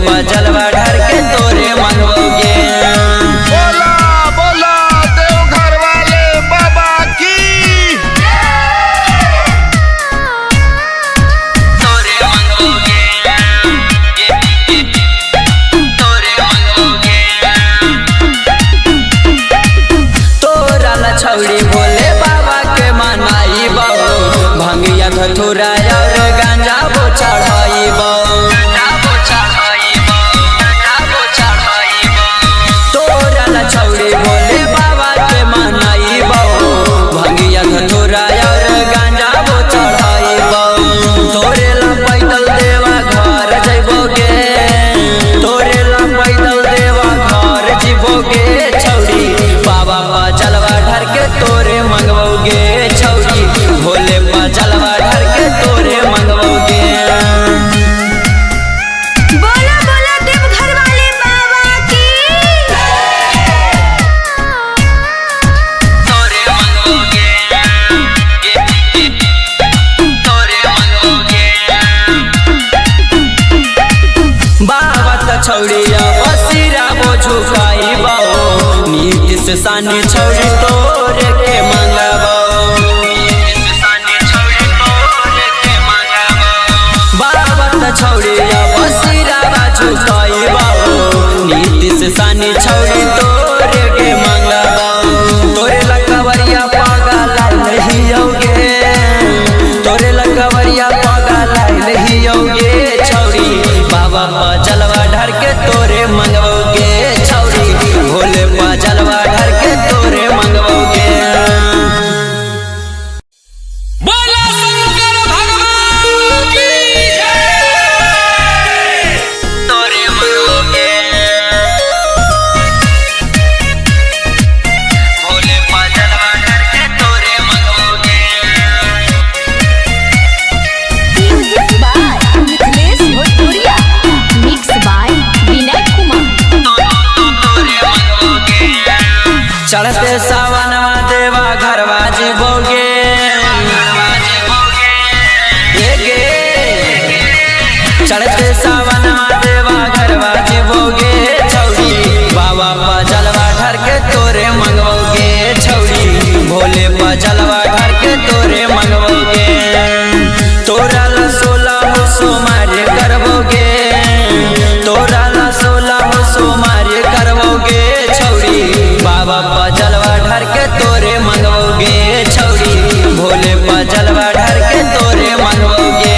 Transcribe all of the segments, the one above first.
पर जलवा ढार के तोरे मंगोगे। बोला बोला देवघर वाले बाबा की। तोरे मंगोगे, तोरे मंगोगे। तोरा ला छौड़ी भोले बाबा के मनाई बहु, भंगिया धतूरा और गांजा वो चढ़ाई बहु। तोरा ला छौड़ी भोले बाबा के मनाई बहु, भंगिया धतूरा और गांजा वो चढ़ाई बहु। तोरे ला पैदल देवा घर जइबोगे, तोरे ला पैदल देवा घर जीवोगे छौड़ी। बाबा पर जलवा ढार के तोरे मंगवोगे छौड़ी, भोले पर जलवा ढार के तोरे मंगवोगे। बोला बोला देवघर वाले बाबा की। तोरे मंगोगे, तोरे मंगोगे। बाबा त छौड़िया बसिरा वो झुकाई बहु, नीति से सानी छौड़ी तोरे के मंगबो। बाबा त छौड़िया बसिरा वो झुकाई बहु, नीति से सानी छौड़ी तोरे के मंगबो। तोरे लकवरिया पागल नहीं होगे, तोरे लकवरिया पागल नहीं होगे छौड़ी। बाबा पर जलवा ढार के तोरे मंगवोगे छौड़ी, भोले पर जलवा ढार के तोरे मंगवोगे। बोला शंकर भगवान की जय। तोरे मंगवोगे, भोले पर जलवा ढार के तोरे मंगवोगे। म्यूजिक बाय मिथिलेश भोजपुरिया, मिक्स बाय विनय कुमार। चढ़ते सावनवा देवा घरवा जीवोगे, चढ़ते सावनवा देवा घरवा जीवोगे छौड़ी। बाबा पर जलवा ढार के तोरे मंगवोगे छौड़ी, भोले पर जलवा ढार के तोरे मंगवोगे। तोरा ला 16 सोमवार करवोगे, तोरा ला 16 सोमवार करवोगे छौड़ी। बाबा पर जलवा ढार के तोरे मंगवोगे छौड़ी, भोले पर जलवा ढार के तोरे मंगवोगे।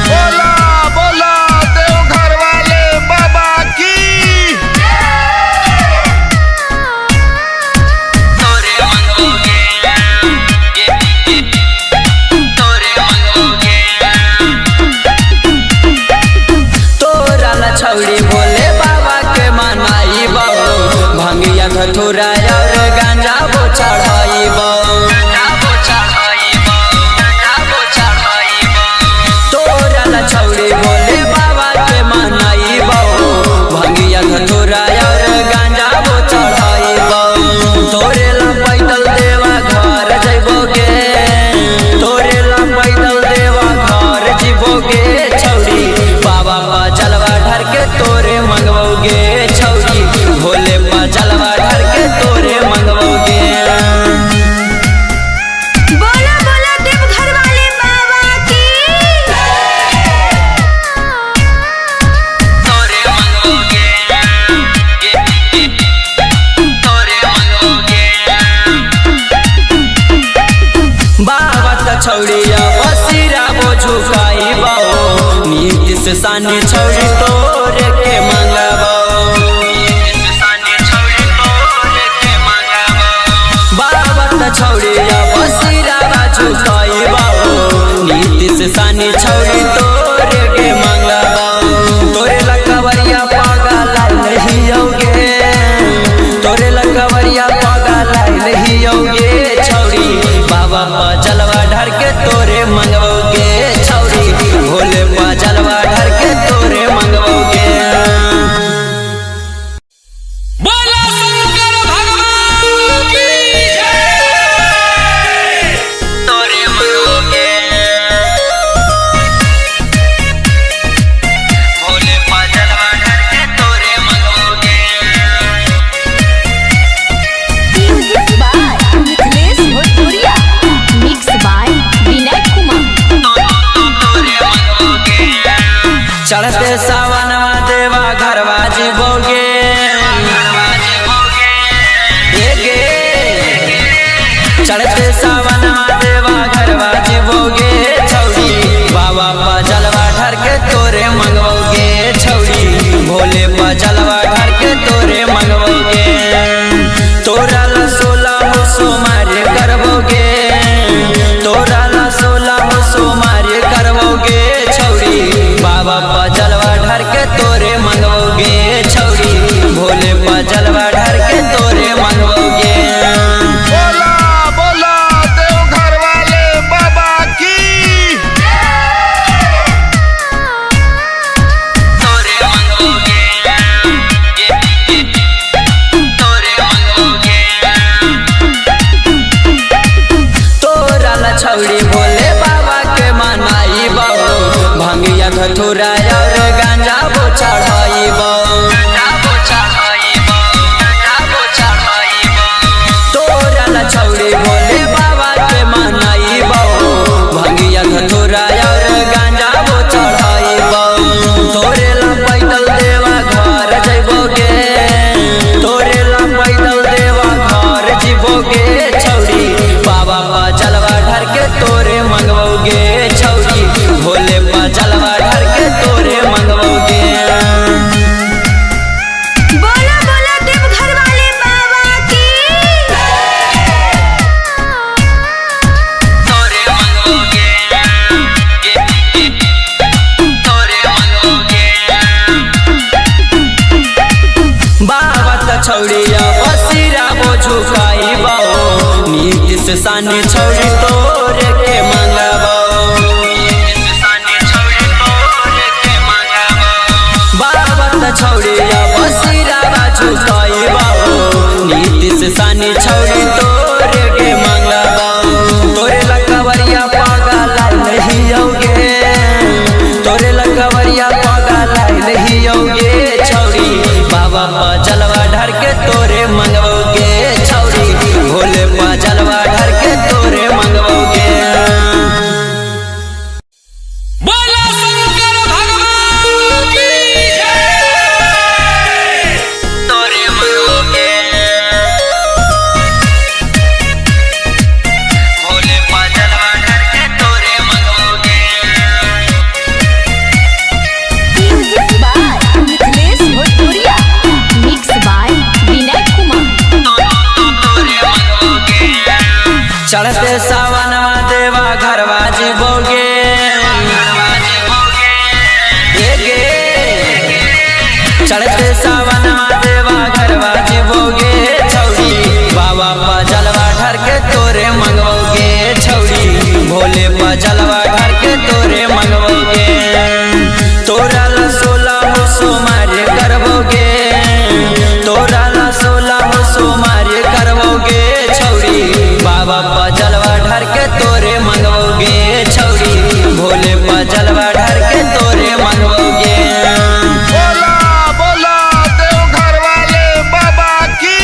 बोला बोला देवघर वाले बाबा की। तोरे मंगोगे, तोरे मंगोगे। तोरा ला छौड़ी भोले बाबा के मनाई बहु, भंगिया धतूरा और गांजा वो चढ़ाई बहु। तोरा ला छौड़ी भोले बाबा के मनाई बहु, भंगिया धतूरा और गांजा वो चढ़ाई बहु। तोरे ला पैदल देवा घर जइबोगे, तोरे ला पैदल देवा घर जीवोगे छौड़ी। बाबा पर जलवा ढार के तोरे मंगवोगे छौड़ी, भोले पर जलवा ढार के तोरे मंगवोगे। बोला बोला देवघर वाले बाबा की। तोरे मंगोगे, तोरे मंगोगे। बाबा त छौड़िया बसिरा वो झुकाई बहु, नीति से सानी छौड़ी तोरे के मंगबो। बाबा त छौड़िया बसिरा वो झुकाई बहु, नीति से सानी छौड़ी तोरे के मंगबो। तोरे लकवरिया पागल नहीं होगे, तोरे लकवरिया पागल नहीं होगे छौड़ी। बाबा पर जलवा ढार के तोरे मंगवोगे छौड़ी, भोले पर जलवा ढार के तोरे छौड़िया बसिरा वो झुकाई बाओ नीतीश सानी छौड़ी तोरे के मंगबो बाबा त छौड़िया बसिरा झुकाई बाओ नीतीश सानी छौड़ी तोरे के मंगबो तोरे लकवरिया पागल नहीं होगे तोरे लकवरिया पागल नहीं होगे छौड़ी बाबा पा जलवा ढर के तोरे मंगवोगे छौड़ी भोले पा जलवा ढर के तोरे मंगवोगे बोला शंकर भगवान की जय। तोरे मंगवोगे भोले पा जलवा ढर के तोरे मंगवोगे म्यूजिक बाय मिथिलेश भोजपुरिया, मिक्स बाय विनय कुमार। चढ़ते सावनवा देवा घरवा जीवोगे चढ़ते सावनवा देवा घरवा जीवोगे छौड़ी बाबा पा जलवा ढर के तोरे मंगवोगे छौड़ी भोले पा जलवा ढर के तोरे मंगवोगे तोरा ला 16 हो सोमारे करवोगे तोरा ला 16 हो सोमारे करवोगे छौड़ी बाबा पा जलवा ढर के तोरे मंगवोगे छौड़ी भोले पा जलवा ढर के तोरे मंगवोगे बोला बोला देवघर वाले बाबा की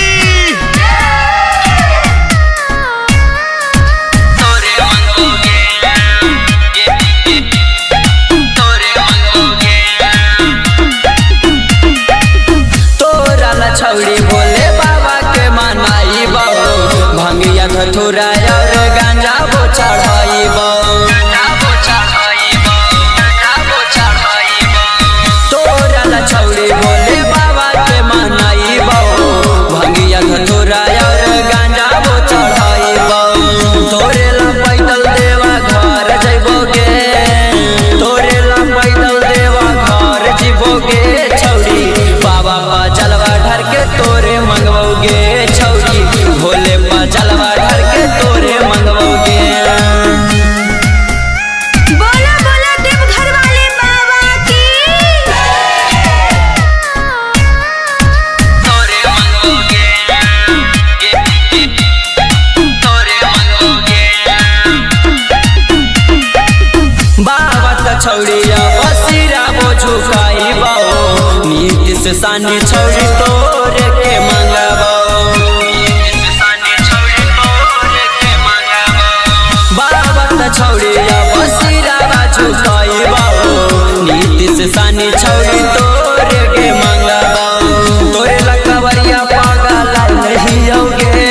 तोरे मंगवोगे तोरे मंगवोगे तोरा ला छौड़ी भोले बाबा के मनाई बाबू भंगिया धतूरा और गांजा वो चढ़ाई तोरा ला छौड़ी भोले बाबा के मनाई बाबू भंगिया धतूरा और गांजा वो चढ़ाई तोरे ला पैदल देवा घर जइबोगे तोरे ला पैदल देवा घर जीवोगे छौड़ी बाबा पा जलवा ढर के तोरे मंगवोगे छौड़ी भोले पा जलवा ढर के तोरे मंगवोगे बोला बोला देवघर वाले बाबा की। तोरे मंगवोगे तोरे मंगवोगे बाबा त छौड़िया बसिरा वो झुकाई बाओ नीतीश सानी छौड़ी तोरे के मंगबो बाबा त छौड़िया बसिरा झुकाई बाओ नीतीश सानी छौड़ी तोरे के मंगबो तोरे लकवरिया पागल नहीं होगे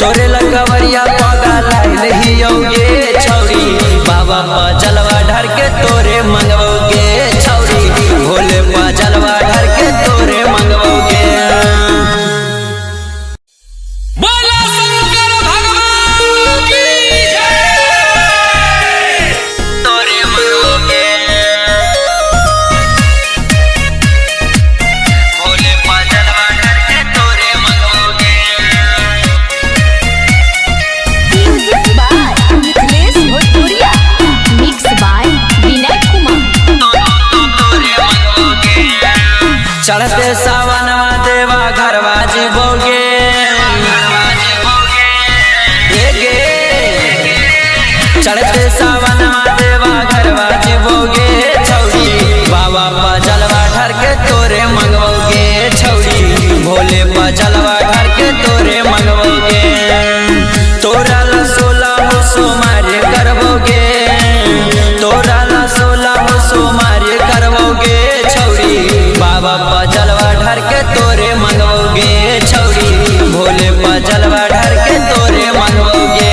तोरे लकवरिया पागल नहीं होगे छौड़ी बाबा पा जलवा ढर के तोरे मंगवोगे छौड़ी भोले पा जलवा ढर के तोरे मंगवोगे बोला शंकर भगवान की जय। तोरे मंगवोगे भोले पा जलवा ढर के तोरे मंगवोगे म्यूजिक बाय मिथिलेश भोजपुरिया, मिक्स बाय विनय कुमार। चढ़ते सावनवा देवा घरवा जीवोगे चढ़ते सावनवा देवा घरवा जीवोगे छौड़ी बाबा पा जलवा ढर के तोरे मंगवोगे छौड़ी भोले पा जलवा ढर के तोरे मंगवोगे तोरा ला 16 हो सोमारे करवोगे तोरा ला 16 हो सोमारे करवोगे छौड़ी बाबा पा जलवा ढर के तोरे मंगवोगे छौड़ी भोले पा जलवा ढर के तोरे मंगवोगे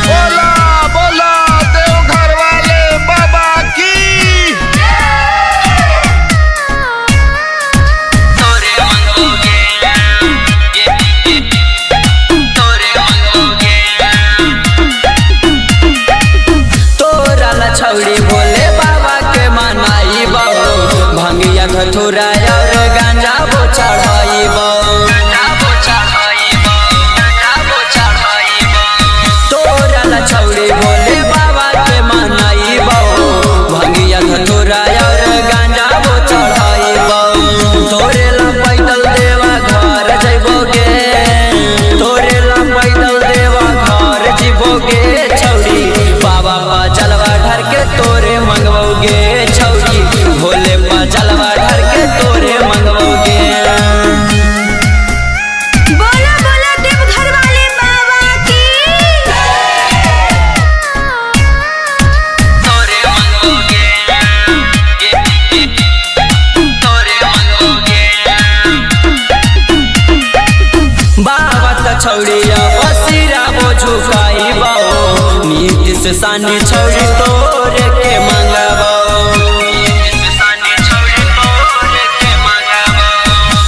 बोला बोला देवघर वाले बाबा की तोरे मंगवोगे तोरे मंगवोगे तोरा ला छौड़ी भोले बाबा के मनाई बाबू भंगिया धतूरा और गांजा वो चढ़ाई छौड़िया बसिरा वो झुकाई बाओ नीतीश सानी छौड़ी तोरे के मंगाबो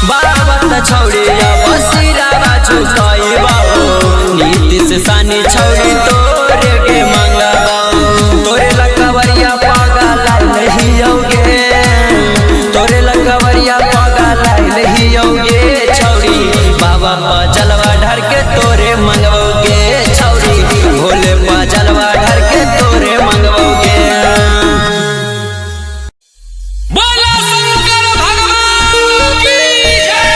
बाबा छौड़िया बसिरा वो झुकाई बाओ नीतीश सानी छौड़ी तोरे के मंगाबो तोरे लकवरिया पागल नहीं होगे तोरे लकवरिया पागल नहीं होगे छौड़ी बाबा पा जलवा ढर के तोरे मंगवोगे छौड़ी भोले पा जलवा ढर के तोरे मंगवोगे बोला शंकर भगवान की जय।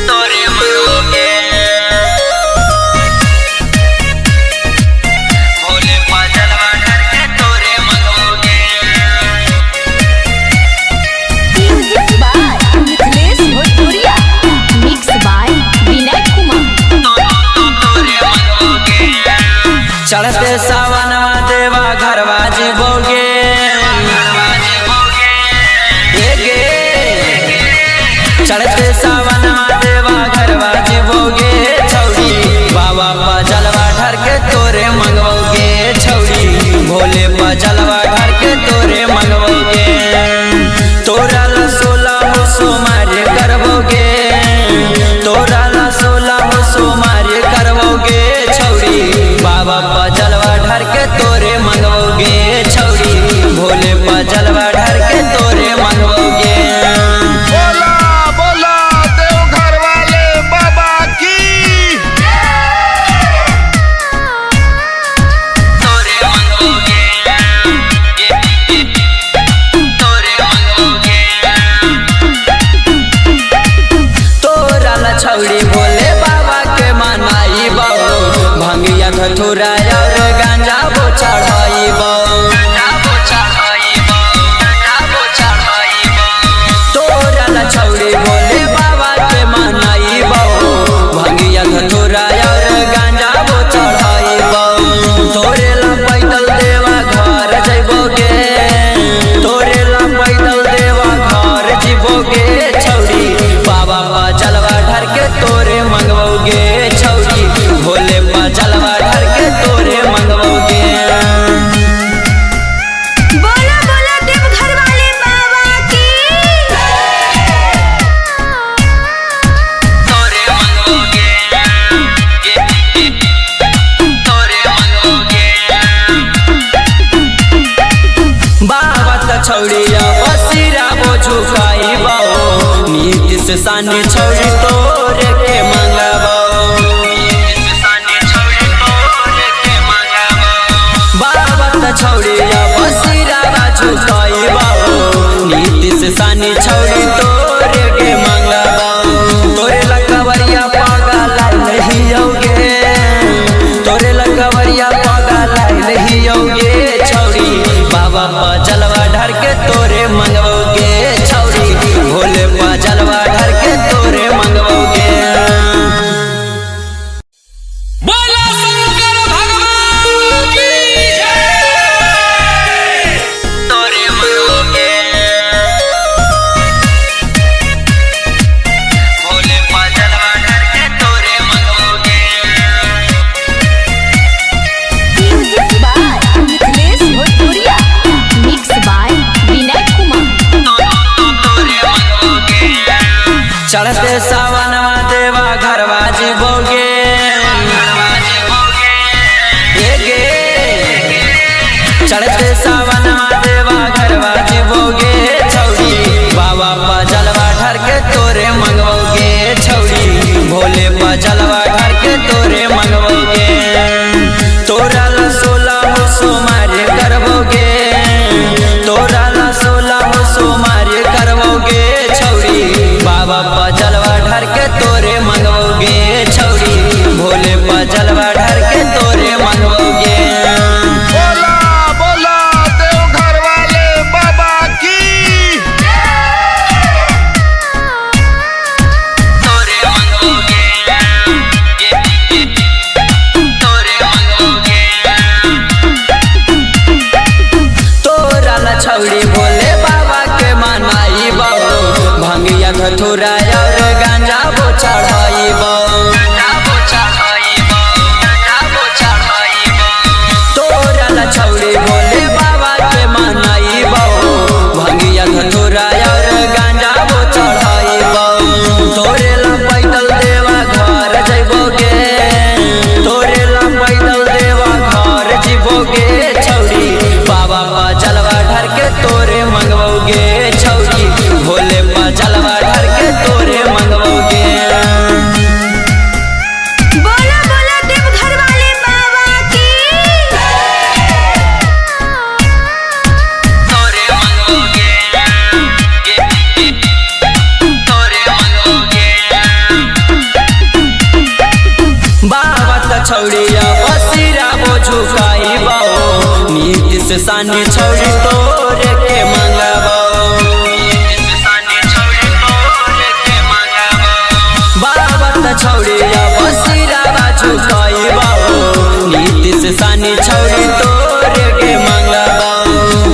तोरे मंगवोगे भोले पा जलवा ढर के तोरे मंगवोगे म्यूजिक बाय मिथिलेश भोजपुरिया, मिक्स बाय विनय कुमार। चढ़ते सावनवा देवा घरवा जीवोगे चढ़ते सावनवा देवा घरवा जीवोगे छौड़ी बाबा पा जलवा ढर के तोरे मंगवोगे छौड़ी भोले पा जलवा ढर के तोरे मंगवोगे तोरा ला 16 सोमारी करवोगे तोरा ला 16 सोमारी करवोगे छौड़ी बाबा पा जलवा ढर के तोरे मंगवोगे छौड़ी भोले पा जलवा ढर के तोरे मंगवोगे बोला बोला देवघर वाले बाबा की तोरे मंगवोगे तोरे मंगवोगे तोरा ला छौड़ी भोले बाबा के मनाई बाबू भंगिया धतूरा और गांजा वो चढ़ाई तोरा ला छौड़ी भोले बाबा के मनाई बाबू भंगिया धतूरा और गांजा वो चढ़ाई तोरे ला पैदल देवा घर जइबोगे तोरे ला पैदल देवा घर जीवोगे छौड़ी बाबा पा जलवा ढर के तोरे मंगवोगे छौड़ी भोले पा जलवा ढर के तोरे मंगवोगे बोला बोला देवघर वाले बाबा की। तोरे मंगवोगे तोरे मंगवोगे बाबा त छौड़िया बसिरा वो झुकाई बाओ नीतीश सानी छौड़ी तोरे के मंगाबो बाबा त छौड़िया बसिरा वो झुकाई बाओ नीतीश सानी छौड़ी तोरे के मंगाबो तोरे लकवरिया पागल नहीं होगे तोरे लकवरिया पागल नहीं होगे छौड़ी बाबा पा जलवा ढर के तोरे मंगवोगे छौड़ी भोले पा जलवा ढर के तोरे मंगवोगे बोला शंकर भगवान की जय। तोरे मंगवोगे भोले पा जलवा ढर के तोरे मंगवोगे म्यूजिक बाय मिथिलेश भोजपुरिया, मिक्स बाय विनय कुमार। चढ़ते सावनवा देवा घरवा जीवोगे चढ़ते सावनवा देवा घरवा जीवोगे छौड़ी बाबा पा जलवा ढर के तोरे मंगवोगे छौड़ी भोले पा जलवा ढर के तोरे मंगवोगे तोरा ला 16 सोमारी करवोगे तोरा ला 16 सोमारी करवोगे छौड़ी बाबा पा जलवा ढर के तोरे मंगवोगे छौड़ी भोले पा जलवा ढर के तोरे मंगवोगे बोला बोला देवघर वाले बाबा की तोरे मंगवोगे तोरे मंगवोगे तोरा ला छौड़ी भोले बाबा के मनाई बाबू भंगिया धतूरा और गांजा वो चढ़ाई सानी छौरी तोरे के मंगबो बाबा त छौरी बसिरा बाजू कइबो नीतीश सानी छौरी तोरे के मंगबो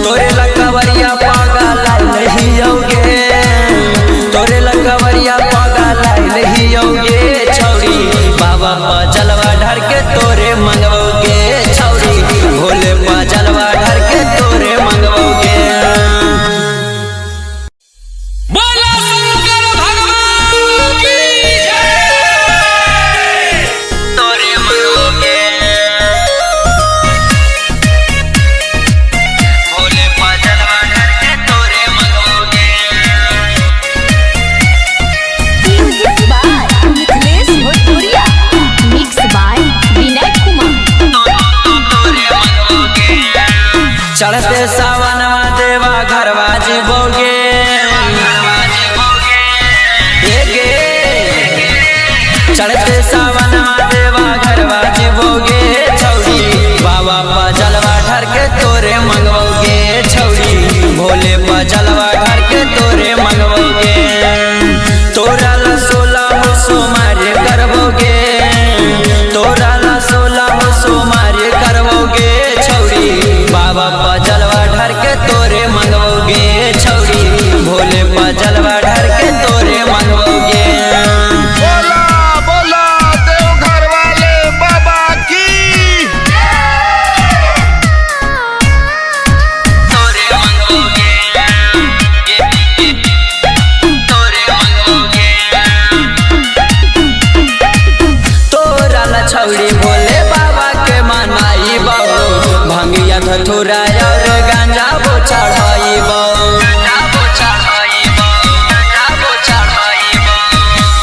तोरे लकवरिया पागल लहियोगे तोरे लकवरिया पागल लहियोगे छौरी बाबा पर जलवा ढार के तोरे मंगबोगे छौरी भोले पर जलवा ढार के तोरे मंगबोगे बोला शंकर भगवान की जय। तोरे मंगबोगे भोले पर जलवा ढार के तोरे मंगबोगे म्यूजिक बाय मिथिलेश भोजपुरिया, मिक्स बाय विनय कुमार। चढ़ते सावनवा देवा घरवा जीवोगे चढ़ते सावनवा देवा घरवा जीवोगे छौरी बाबा पर जलवा ढार के तोरे मंगवोगे छौरी भोले पर जलवा ढार के तोरे मंगवोगे तोरा ला 16 सोमवार करबोगे तोरा ला 16 सोमवार करबोगे छौरी बाबा पर जलवा ढार के तोरे मंगवोगे छौरी भोले पर जलवा ढार के तोरे मंगवोगे बोला बोला देवघर वाले बाबा की तोरे मंगवोगे तोरे मंगवोगे तोरा ला छौरी भोले बाबा के मनाई बहु भंगिया धतुरा और गांजा बो चढ़ाई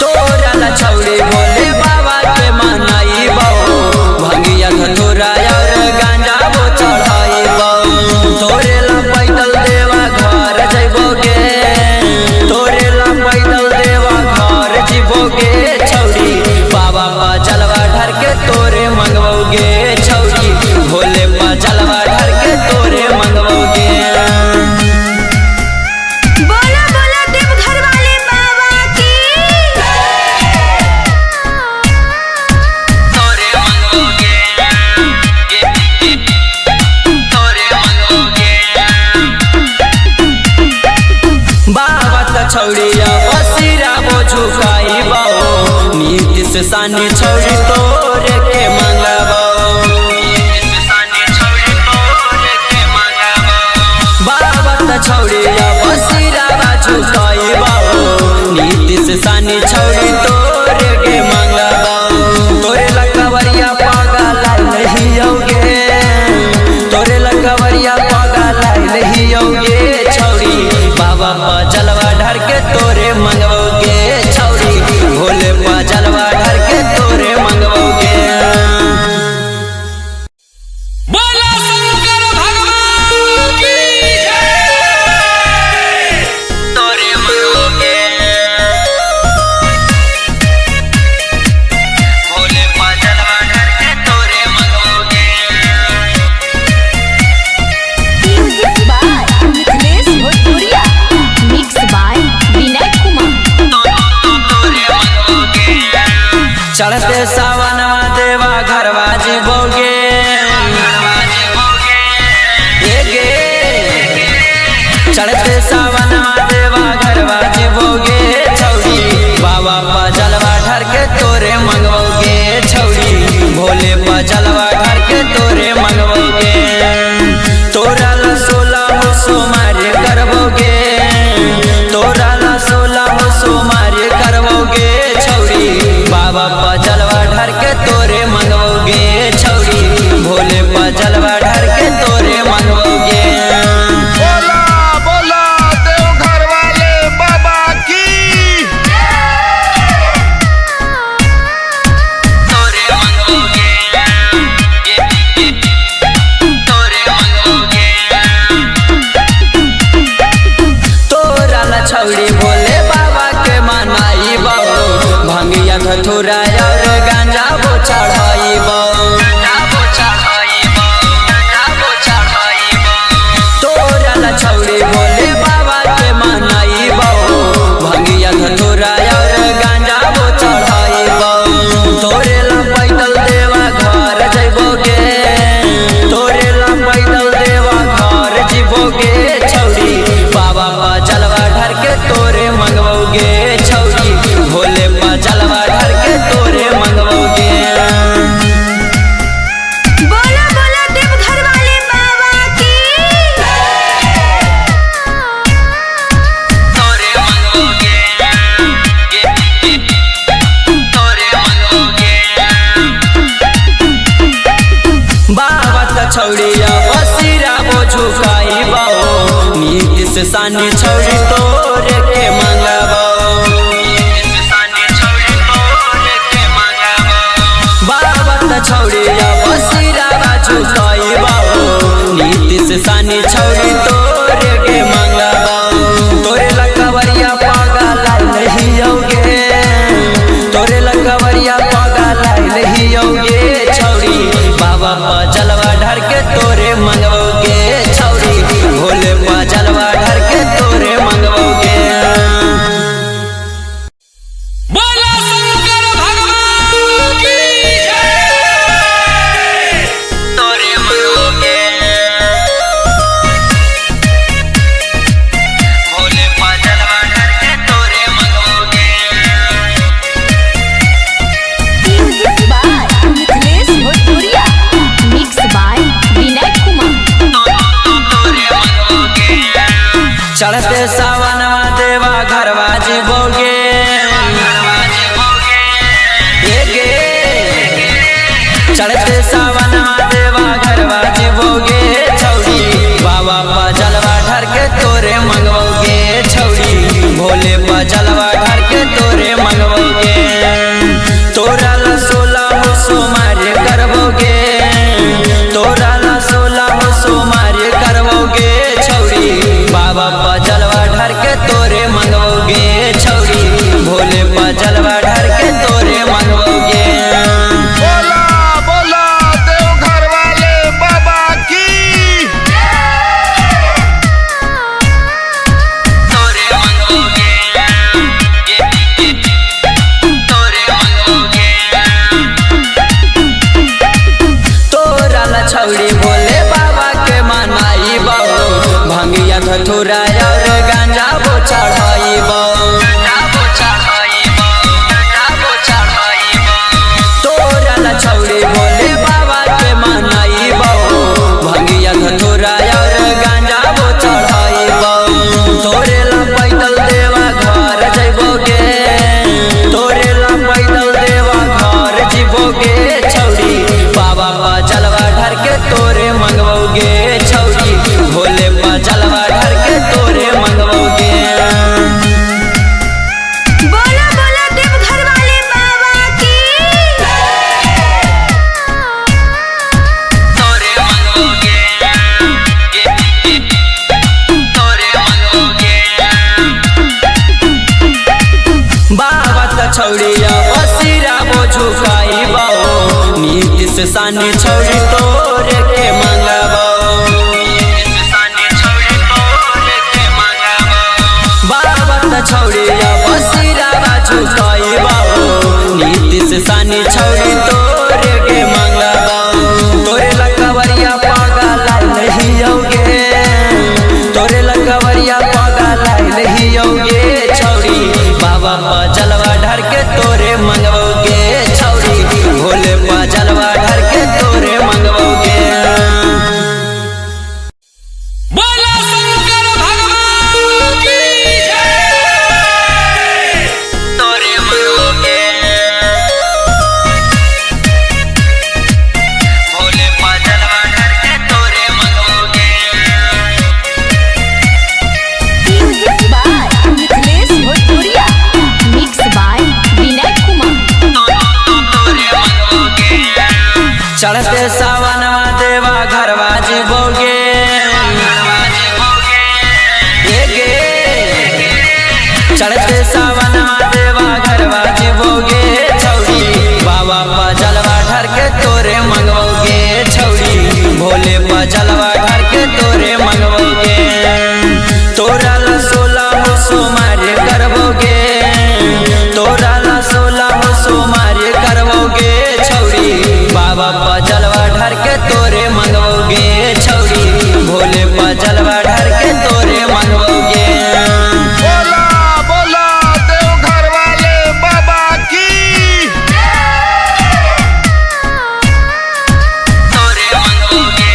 तोरा ला छौरी भोले बाबा के मनाई बहु भंगिया धतुरा और गांजा बो चढ़ाई तोरे ला पैदल देवा घर जइबोगे तोरे ला पैदल देवा घर जीवोगे छौरी बाबा पर जलवा ढार के तोरे मंगवोगे छौरी भोले पर जलवा ढार के तोरे मंगवोगे बोला बोला देवघर वाले बाबा की। तोरे मंगवोगे तोरे मंगवोगे बाबा त छौरिया बसिरा बो झुकाई बहु नीतीश सानी छौरी तोरे के मंगबो बाबा त छौरिया बसिरा बा झुकाई बहु नीतीश सानी छौरी तोरे के मंगबो तोरे लकवरिया पागल लहियोगे तोरे लकवरिया पागल लहियोगे छौरी बाबा पर जलवा ढार के तोरे मंगवोगे छौरी भोले पर जलवा ढार के तोरे मंगवोगे बोला शंकर भगवान की जय। तोरे मंगवोगे भोले पर जलवा ढार के तोरे मंगवोगे म्यूजिक बाय मिथिलेश भोजपुरिया, मिक्स बाय विनय कुमार। चढ़ते सावनवा देवा घरवा जीवोगे चढ़ते सावनवा देवा घरवा जीवोगे छौरी बाबा पर जलवा ढार के तोरे मंगवोगे छौरी भोले पर जलवा ढार के तोरे मंगवोगे तोरा ला 16 सोमवार करबोगे तोरा ला 16 सोमवार करबोगे छौरी बाबा पर जलवा ढार के तोरे मंगवोगे छौरी भोले पर जलवा ढार के तोरे मंगवोगे बोला बोला देवघर वाले बाबा की तोरे मंगवोगे तोरे मंगवोगे तोरा ला छौरी भोले बाबा के मनाई बहु भंगिया धतुरा और गांजा बो चढ़ाई सानी छौरी तोरे के मंगबो बाबा त छौरिया बसिरा बाजू कइबो नीतीश सानी छौरी तोरे के मंगबो तोरे लकवरिया पागल नहीं होगे तोरे लकवरिया पागल नहीं होगे छौरी बाबा पा जलवा ढर के तोरे मंगवोगे छौरी भोले पा जलवा ढर के तोरे मंगवोगे बोला शंकर भगवान की जय। तोरे मंगवोगे भोले पा जलवा ढर के तोरे मंगवोगे म्यूजिक बाय मिथिलेश भोजपुरिया, मिक्स बाय विनय कुमार। चढ़ते सावनवा देवा घरवा जीवोगे चढ़ते सावनवा देवा घरवा जीवोगे छौरी बाबा पा जलवा ढर के तोरे मंगवोगे छौरी भोले पा जलवा ढर के तोरे मंगवोगे तोरा ला 16 हो सोमारे करवोगे तोरा ला 16 हो सोमारे करवोगे छौरी बाबा पा जलवा ढर के तोरे मंगवोगे छौरी भोले पा जलवा ढर के तोरे मंगवोगे बोला बोला देवघर वाले बाबा की तोरे मंगवोगे तोरे मंगवोगे तोरा ला छौरी भोले बाबा के मनाई बहु भंगिया धतुरा और गांजा बो चढ़ाई तोरा ला छौरी भोले बाबा के मनाई बहु भंगिया धतुरा और गांजा बो चढ़ाई तोरे ला पैदल देवा घर जइबोगे तोरे ला पैदल देवा घर जीवोगे छौरी बाबा पा जलवा ढर के तोरे मंगवोगे छौरी भोले पा जलवा ढर के तोरे मंगवोगे बोला बोला देवघर वाले बाबा की। तोरे मंगवोगे तोरे मंगवोगे बाबा त छौरिया बसिरा बो झुकाई बाओ नीतीश सानी छौरी तोरे के मंगबो बाबा त छौरिया बसिरा बा झुकाई बाओ नीतीश सानी छौरी तोरे के मंगबो तोरे लकवरिया पागल नहीं होगे तोरे लकवरिया पागल नहीं होगे छौरी बाबा पा जलवा ढर के तोरे मंगवोगे छौरी भोले पा जलवा ढर के तोरे मंगवोगे बोला शंकर भगवान की जय। तोरे मंगवोगे भोले पा जलवा ढर के तोरे मंगवोगे म्यूजिक बाय मिथिलेश भोजपुरिया, मिक्स बाय विनय कुमार। चढ़ते सावनवा देवा घरवा जीवोगे चढ़ते सावनवा देवा घरवा जीवोगे छौरी बाबा पा जलवा ढर के तोरे मंगवोगे छौरी भोले पा जलवा ढर के तोरे मंगवोगे तोरा ला 16 हो सोमारे करवोगे तोरा ला 16 हो सोमारे करवोगे छौरी बाबा पा जलवा ढर के तोरे मंगवोगे छौरी भोले पा जलवा ढर के तोरे मंगवोगे बोला बोला देवघर वाले बाबा की तोरे मंगवोगे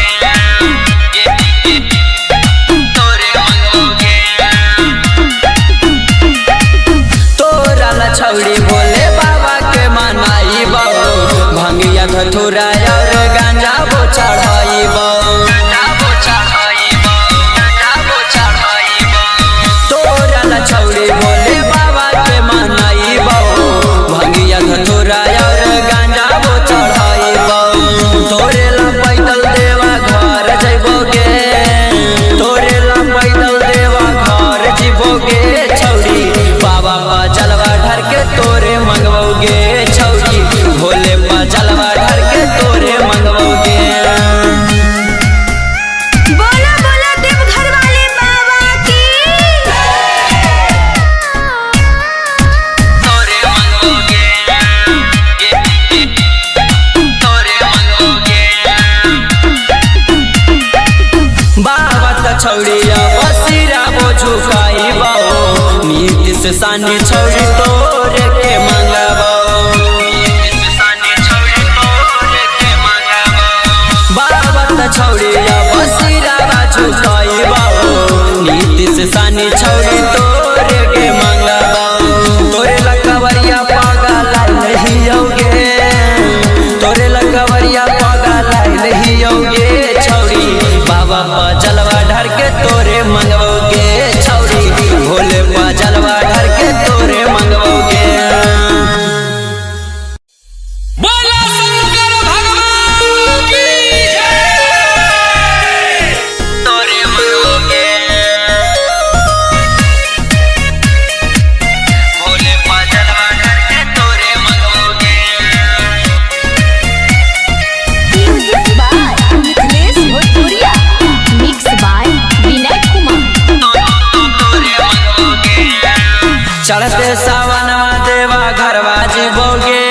तोरे मंगवोगे तोरा ला छौरी भोले बाबा के मनाई बहु भंगिया धतुरा और गांजा बो चढ़ाई मंगवोगे छौरी भोले पर जलवा ढार के तोरे मंगवोगे। बोला बोला देवघर वाले बाबा की। तोरे मंगवोगे तोरे मंगवोगे। बाबा त छौड़िया बसिरा बो झुकाई बाओ नीति से सानी छौड़ी तोरे के मंगवाओ। बाबा त छौड़िया बसिरा बो झुकाई बाओ नीति से सानी छौड़ी तोरे के मंगवाओ। तोरे लकवरिया पागा लाई नहीं होगे तोरे लकवरिया पागा लाई नहीं होगे छौड़ी बाबा पर जलवा ढार के तोरे मंगवोगे छौरी भोले पर जलवा ढार के तोरे मंगवोगे। बोला शंकर भगवान की जय। तोरे मंगवोगे भोले पर जलवा ढार के तोरे मंगवोगे। म्यूजिक बाय मिथिलेश भोजपुरिया, मिक्स बाय विनय कुमार। चढ़ते सावनवा देवा घरवा जीवोगे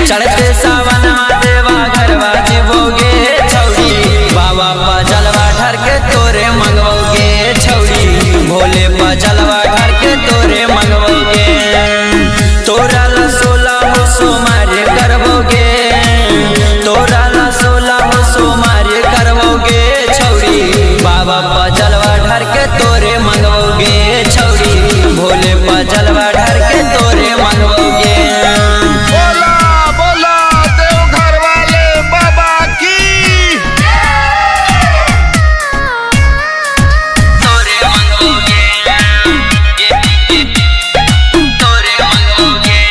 चढ़ते सावनवा देवा घरवा जीवोगे छौड़ी बाबा पर जलवा ढार के तोरे मंगवोगे छौड़ी भोले पर जलवा ढार के तोरे मंगवोगे। तोरा ला 16 सोमवार करवोगे तोरा ला 16 सोमवार करवोगे छौड़ी बाबा पर जलवा ढार के तोरे मंगवोगे छौड़ी भोले पर जलवा ढार के तोरे मंगवोगे। बोला बोला देवघर वाले बाबा की। तोरे मंगवोगे तोरे मंगवोगे।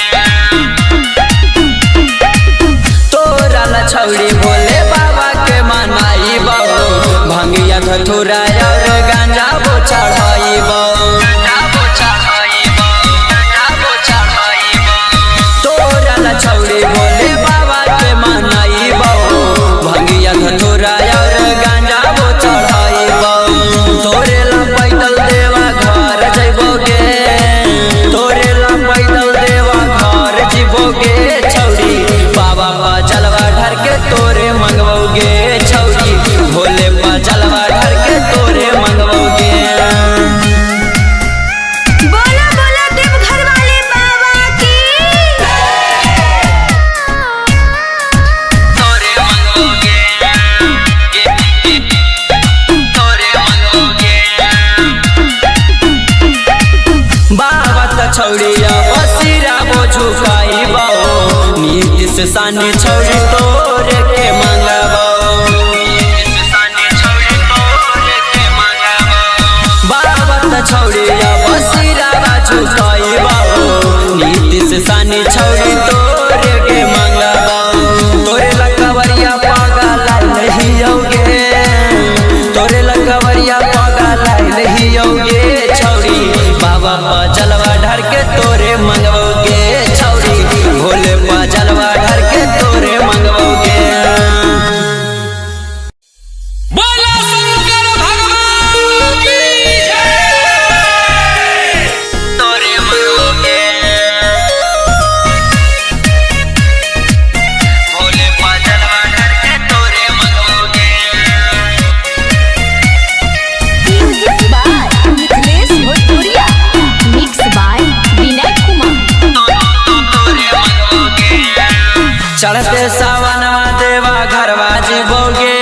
तोरा ला छौड़ी भोले बाबा के मनाई बाबू भंगिया धतूरा और गांजा बो चढ़ाई तोरा ला छौड़ी भोले बाबा के मनाई बाबू भंगिया धतूरा और गांजा बो चढ़ाई तोरे ला पैदल देवा घर जइबोगे तोरे ला पैदल देवा घर जीवोगे छौड़ी बाबा पर जलवा ढार के तोरे मंगवोगे छौड़ी भोले पर जलवा ढार के तोरे मंगवोगे। बोला बोला देवघर वाले बाबा की। तोरे मंगवोगे तोरे मंगवोगे। बाबा त छौड़िया बसिरा बो झुकाई बाओ नीति से सानी छौड़ी तोरे के मंगवाओ। बाबा त छौड़िया बसिरा बो झुकाई बाओ नीति से सानी छौड़ी तोरे के मंगवाओ। तोरे लकवरिया पागा लाई नहीं होगे तोरे लकवरिया पागा लाई नहीं होगे छौड़ी बाबा पर जलवा ढार के तोरे मंगवोगे छौड़ी भोले पर जलवा ढार के तोरे मंगवोगे। बोला शंकर भगवान की जय। तोरे मंगवोगे भोले पर जलवा ढार के तोरे मंगवोगे। म्यूजिक बाय मिथिलेश भोजपुरिया, मिक्स बाय विनय कुमार। चढ़ते सावनवा देवा घरवा जीवोगे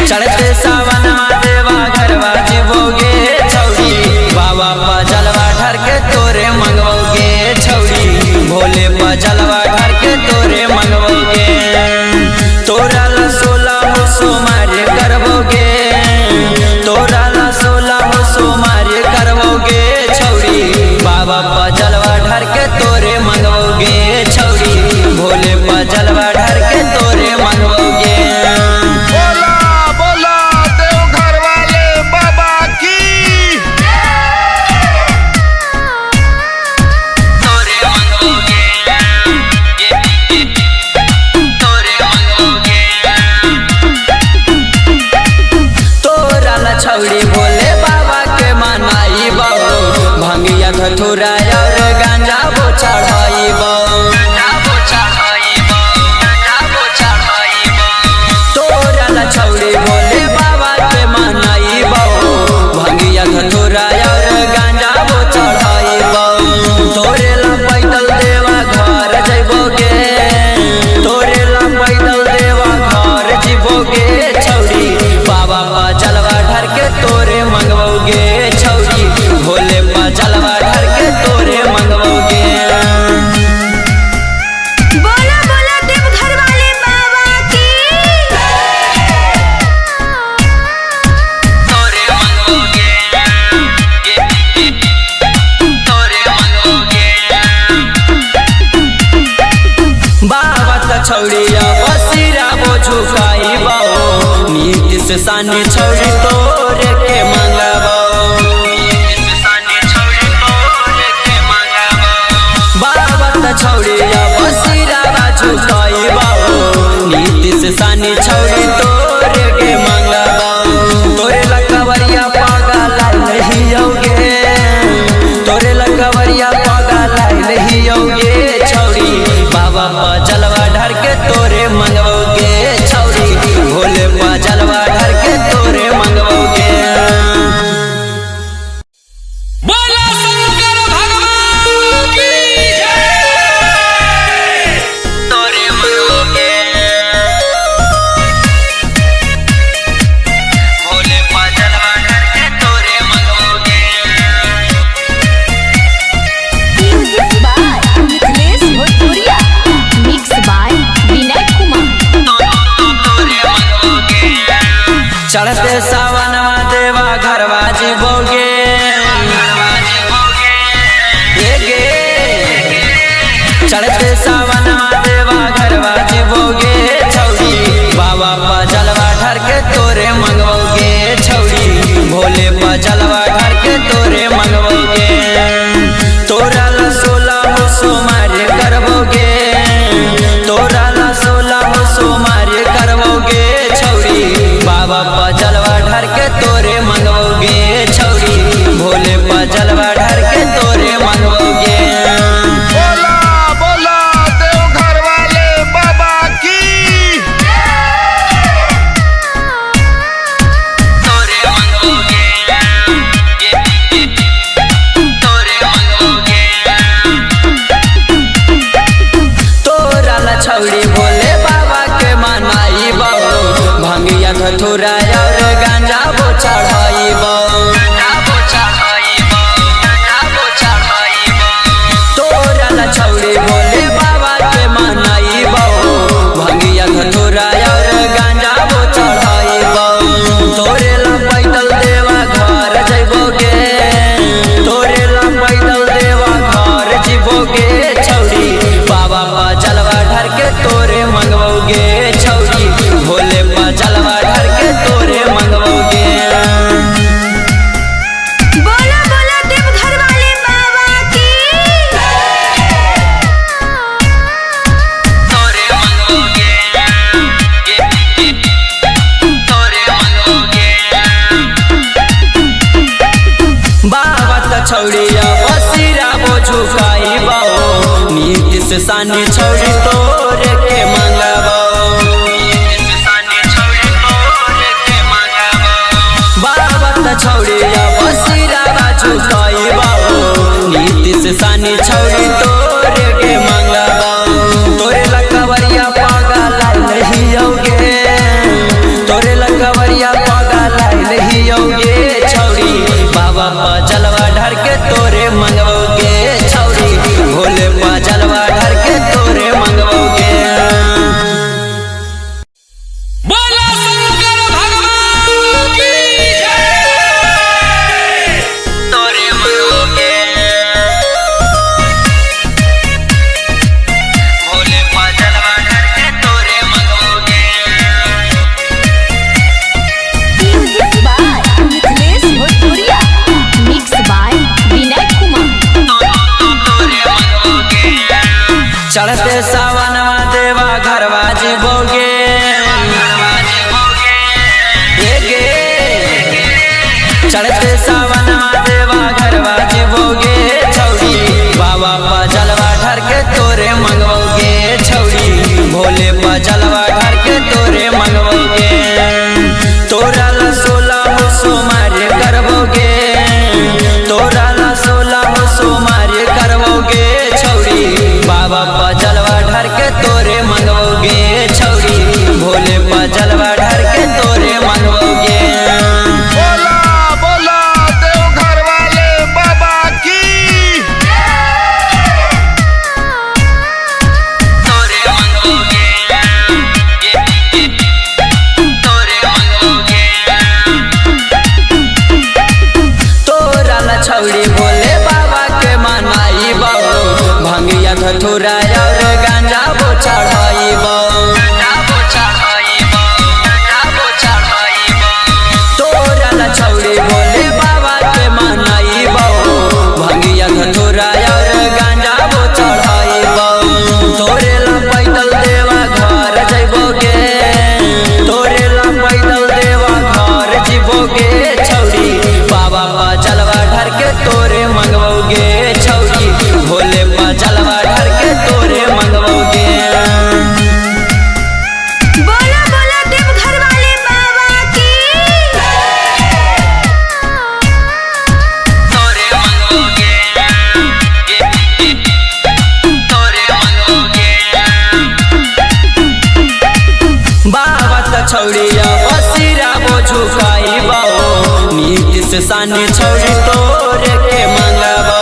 चढ़ते सावनवा देवा घरवा जीवोगे छौड़ी बाबा पर जलवा ढार के तोरे मंगवोगे छौड़ी भोले पर जलवा ढार के तोरे मंगवोगे। तोरा ला 16 सोमवार करवोगे तोरा ला 16 सोमवार करवोगे छौड़ी बाबा पर जलवा ढार के तोरे मंगवोगे छौड़ी नीतीश सानी छौरी तोरे के मंगबो बाबा त छौरी बसिरा बाजू कइबो नीतीश सानी छौरी तोरे के मंगबो तोरे लकवरिया पागल लहियोगे तोरे लकवरिया पागल लहियोगे छौरी बाबा पर जलवा ढार के तोरे मंगबोगे छौरी भोले पर जलवा ढार के तोरे मंगबोगे बोला शंकर भगवान की जय। तोरे मंगबोगे भोले पर जलवा ढार के तोरे मंगबोगे म्यूजिक बाय मिथिलेश भोजपुरिया, मिक्स बाय विनय कुमार। चढ़ते सावनवा देवा घरवा जीवोगे चढ़ते सावनवा देवा घरवा जीवोगे छौरी बाबा पर जलवा ढार के तोरे मंगवोगे छौरी भोले पर जलवा ढार के तोरे मंगवोगे तोरा ला 16 सोमवार करबोगे तोरा ला 16 सोमवार करबोगे छौरी बाबा पर जलवा ढार के तोरे मंगवोगे छौरी भोले पर जलवा ढार के तोरे मंगवोगे बोला बोला देवघर वाले बाबा की तोरे मंगवोगे तोरे मंगवोगे तोरा ला छौरी भोले बाबा के मनाई भंगिया धतूरा और गांजा बो चढ़ाइबो तोरा ला छौरी भोले बाबा के मनाइबो भंगिया धतूरा और गांजा बो चढ़ाइबो तोरे ला पैदल देवा घर जइबोगे तोरे ला पैदल देवा घर जीवोगे छौरी बाबा पर जलवा ढार के तोरे मंगवोगे छौरी भोले पर जलवा ढार के तोरे मंगवोगे बोला बोला देवघर वाले बाबा की। तोरे मंगवोगे तोरे मंगवोगे बाबा त छौरिया बसिरा बो झुकाइबो नीतीश सानी छौरी तोरे के मंगबो बाबा त छौरिया बसिरा बा झुकाइबो नीतीश सानी छौरी तोरे के मंगबो तोरे लकवरिया पागल लहियोगे तोरे लकवरिया पागल लहियोगे छौरी बाबा पर जलवा ढार के तोरे मंगवोगे छौरी भोले पर जलवा ढार के तोरे मंगवोगे बोला शंकर भगवान की जय। तोरे मंगवोगे भोले पर जलवा ढार के तोरे मंगवोगे म्यूजिक बाय मिथिलेश भोजपुरिया, मिक्स बाय विनय कुमार। चढ़ते सावनवा देवा घरवा जीवोगे चढ़ते सावनवा देवा घरवा जीवोगे छौरी बाबा पर जलवा ढार के तोरे मंगवोगे छौरी भोले पर जलवा ढार के तोरे मंगवोगे तोरा ला 16 सोमवार करबोगे तोरा ला 16 सोमवार करबोगे छौरी बाबा पर जलवा ढार के तोरे मंगवोगे छौरी भोले पर जलवा ढार के तोरे मंगवोगे बोला बोला देवघर वाले बाबा की तोरे मंगवोगे छौड़िया बसिरा वो झुकाई बाओ नीति से सानी छौड़ी तोरे के मंगाबो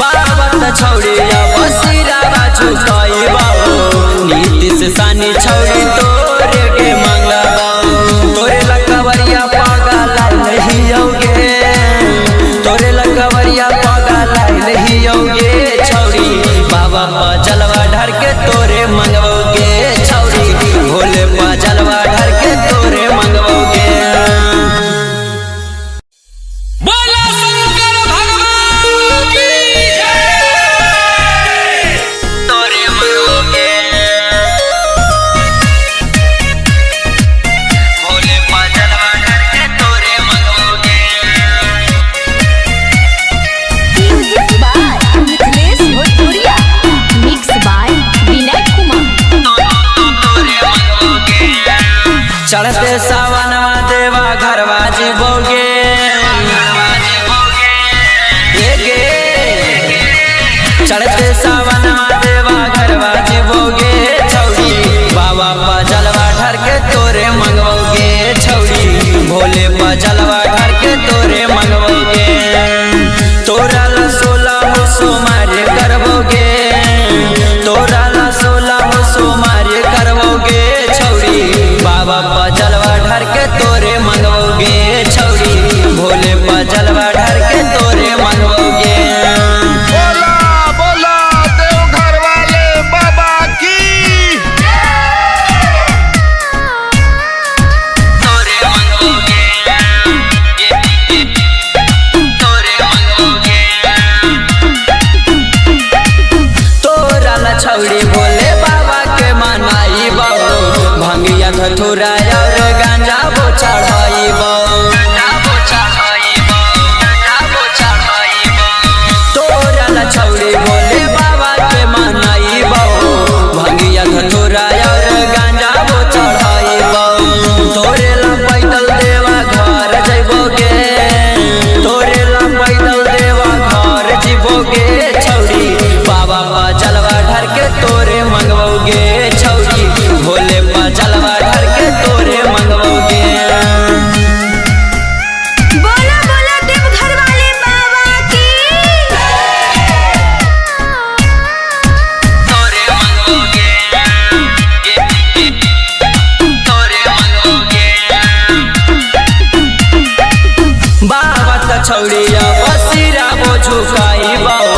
बाबा छौड़िया बसिरा झुकाई बाओ नीति से सानी छौड़ी तोरे के मंगाबो तोरे लकवरिया पागल नहीं होगे तोरे लकवरिया पागल नहीं होगे छौड़ी बाबा पा जलवा ढर के तोरे मंगवोगे छौड़ी भोले पा जलवा ढर के तोरे मंगवोगे बोला शंकर भगवान की जय। तोरे मंगवोगे भोले पा जलवा ढर के तोरे मंगवोगे म्यूजिक बाय मिथिलेश भोजपुरिया मिक्स बाय विनय कुमार चढ़ते सावनवा देवा घरवा जीवोगे चढ़ते सावनवा देवा घरवा जीवोगे छौड़ी बाबा पा जलवा ढर के तोरे मंगवोगे छौड़ी भोले पा जलवा ढर के तोरे मंगवोगे तोरा ला 16 सोमारे करवोगे तोरा ला 16 सोमारे करवोगे छौड़ी बाबा पा जलवा ढर के तोरे मंगवोगे छौड़ी भोले पा जलवा ढर के तोरे मंगवोगे बोला बोला देवघर वाले बाबा की तोरे मंगवोगे तोरे मंगवोगे तोरा ला छौड़ी भोले बाबा के मनाई बाबू भंगिया धतूरा और गांजा वो चढ़ाई तोरा ला छौड़ी भोले बाबा के मनाई बाबू भंगिया धतूरा और गांजा वो चढ़ाई तोरे ला पैदल देवा घर जइबोगे तोरे ला पैदल देवा घर जीवोगे छौड़ी बाबा पा जलवा ढर के तोरे मंगवोगे छौड़ी भोले पा जलवा ढर के तोरे मंगवोगे बोला बोला देवघर वाले बाबा की तोरे मंगवोगे तोरे मंगवोगे बाबा त छौड़िया बसिरा वो झुकाई बाओ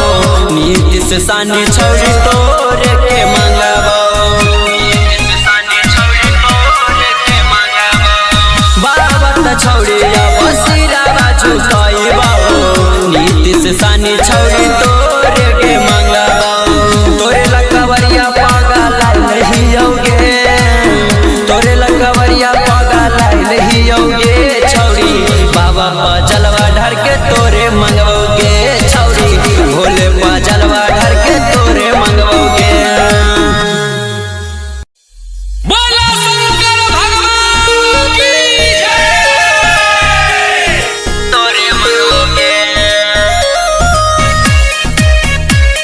नीति से सानी छौड़ी तोरे के मंगाबो बाबा त छौड़िया बसिरा झुकाई बाओ नीति से सानी छौड़ी तोरे के मंगाबो तोरे लकवरिया पागल नहीं होगे तोरे लकवरिया पागल नहीं होगे छौड़ी बाबा पा जलवा ढर के तोरे मंगवोगे छौड़ी भोले पा जलवा ढर के तोरे मंगवोगे बोला शंकर भगवान की जय। तोरे मंगवोगे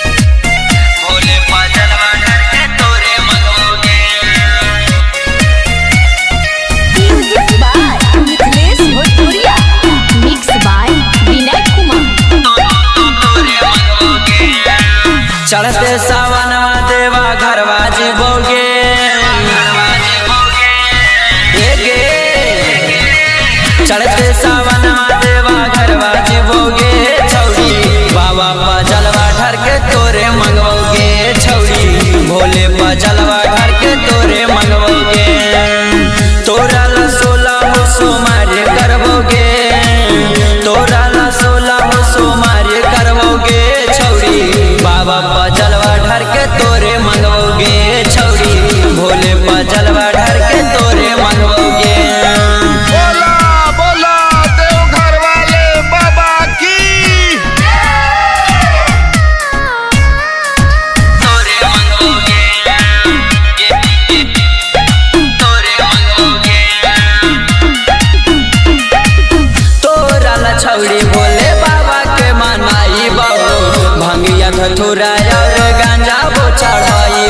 भोले पा जलवा ढर के तोरे मंगवोगे म्यूजिक बाय मिथिलेश भोजपुरिया मिक्स बाय विनय कुमार चढ़ते सावनवा देवा घरवा जीवोगे चढ़ते सावनवा देवा घरवा जीवोगे छौड़ी बाबा पा जलवा ढर के तोरे मंगवोगे छौड़ी भोले पा जलवा ढर के तोरे मंगवोगे तोरा ला 16 सोमारे करवोगे तोरा ला 16 सोमारे करवोगे छौड़ी बाबा पा जलवा ढर के तोरे मंगवोगे छौड़ी भोले पा जलवा ढर के तोरे मंगवोगे बोला बोला देवघर वाले बाबा की तोरे मंगवोगे तोरे मंगवोगे तोरा ला छौड़ी भोले बाबा के मनाई बाबू भंगिया धतूरा और गांजा वो चढ़ाई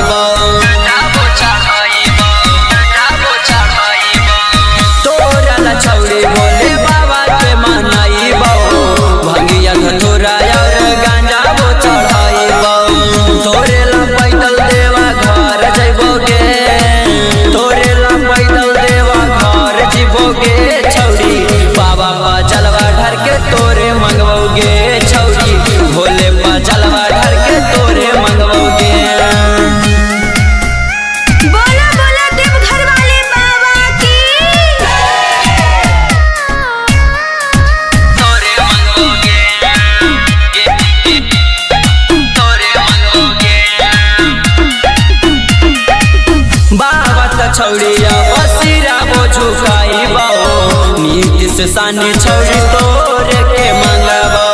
छौड़िया बसिरा वो झुकाई बाओ नीतीश सानी छौड़ी तोरे के मंगाबो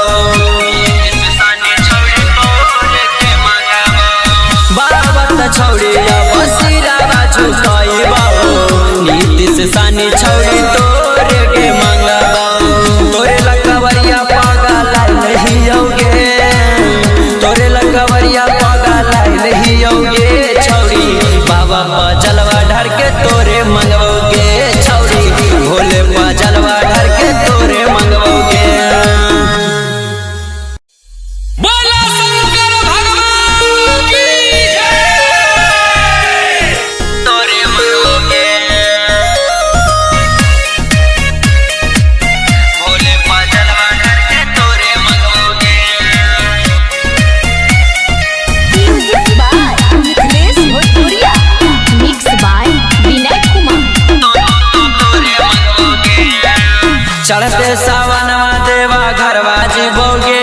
बाबा छौड़िया बसिरा वो झुकाई बाओ नीतीश सानी छौड़ी तोरे के मंगाबो तोरे लकवरिया पागल नहीं होगे तोरे लकवरिया पागल नहीं होगे छौड़ी बाबा पा जलवा ढर के तोरे मंगवोगे छौड़ी भोले पा जलवा ढर के तोरे मंगवोगे बोला शंकर भगवान की जय। तोरे मंगवोगे भोले पा जलवा ढर के तोरे मंगवोगे म्यूजिक बाय मिथिलेश भोजपुरिया, मिक्स बाय विनय कुमार। चढ़ते सावनवा देवा घरवा जीवोगे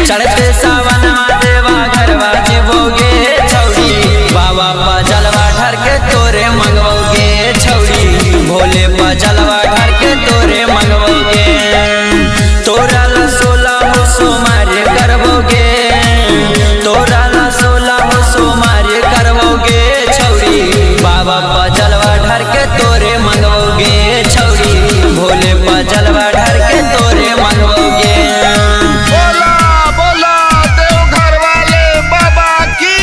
चढ़ते सावनवा देवा घरवा जीवोगे छौड़ी बाबा पा जलवा ढर के तोरे मंगवोगे छौड़ी भोले पा जलवा ढर के तोरे मंगवोगे तोरा ला 16 सोमवार करवोगे तोरा ला 16 सोमवार करवोगे छौड़ी बाबा पा जलवा ढर के तोरे मंगवोगे छौड़ी भोले पा जलवा ढर के तोरे मंगवोगे बोला बोला देवघर वाले बाबा की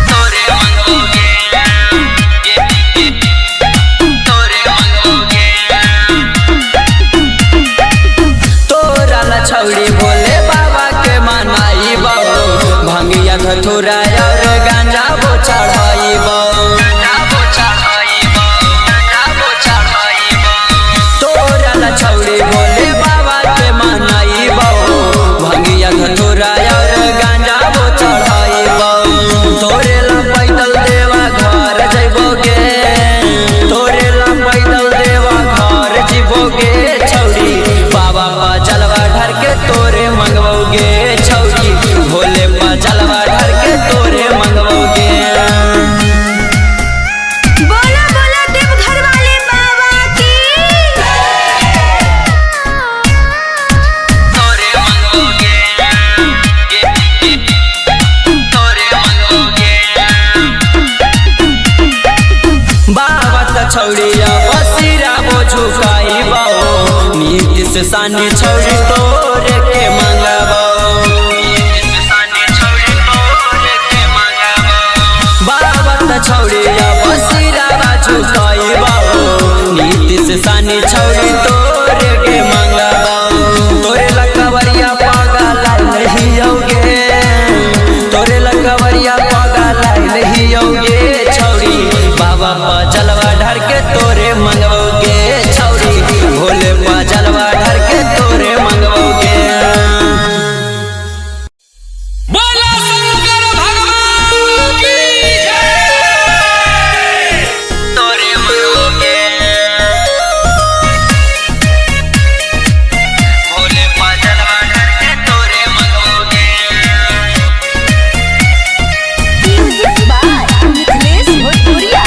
तोरे मंगवोगे तोरे मंगवोगे तोरा ला छौड़ी भोले बाबा के मनाई बाबू भंगिया धतुरा और गांजा वो चढ़ाई तोरा ला छौड़ी भोले बाबा के मनाई बाबू भंगिया धतुरा और गांजा वो चढ़ाई तोरे ला पैदल देवा घर जइबोगे तोरे ला पैदल देवा घर जीवोगे छौड़ी बाबा पा जलवा ढर के तोरे मंगवोगे छौड़ी भोले पा जलवा ढर के तोरे मंगवोगे बोला बोला देवघर वाले बाबा की। तोरे मंगवोगे तोरे मंगवोगे बाबा त छौड़िया बसिरा वो झुकाई बाओ नीतीश सानी छौड़ी तोरे के मंगाबो बाबा त छौड़िया बसिरा वो झुकाई बाओ नीतीश सानी छौड़ी तोरे के मंगाबो तोरे लकवरिया पागल नहीं होगे तोरे लकवरिया पागल नहीं होगे छौड़ी बाबा पा जलवा ढर के तोरे मंगवोगे छौड़ी भोले पा जलवा ढर के तोरे मंगवोगे बोला शंकर भगवान की जय। तोरे मंगवोगे भोले पा जलवा ढर के तोरे मंगवोगे म्यूजिक बाय मिथिलेश भोजपुरिया,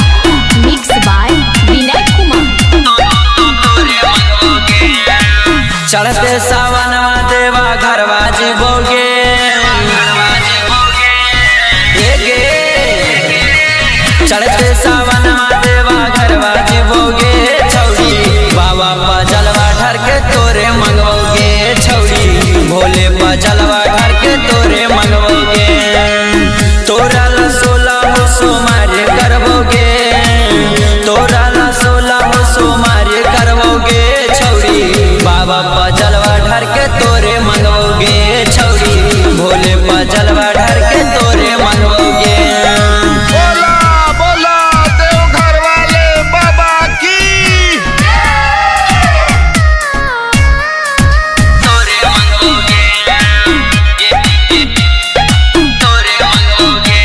मिक्स बाय विनय कुमार। चढ़ते सावनवा देवा घरवा जीवोगे चढ़ते सावनवा देवा घरवा जीवोगे छौड़ी बाबा पा जलवा ढर के तोरे मंगवोगे छौड़ी भोले पा जलवा ढर के तोरे मंगवोगे तोरा ला 16 सोमवार करवोगे तोरा ला 16 सोमवार करवोगे छौड़ी बाबा पा जलवा ढर के तोरे मंगवोगे छौड़ी भोले पा जलवा ढर के तोरे मंगवोगे बोला बोला देवघर वाले बाबा की तोरे मंगवोगे तोरे मंगवोगे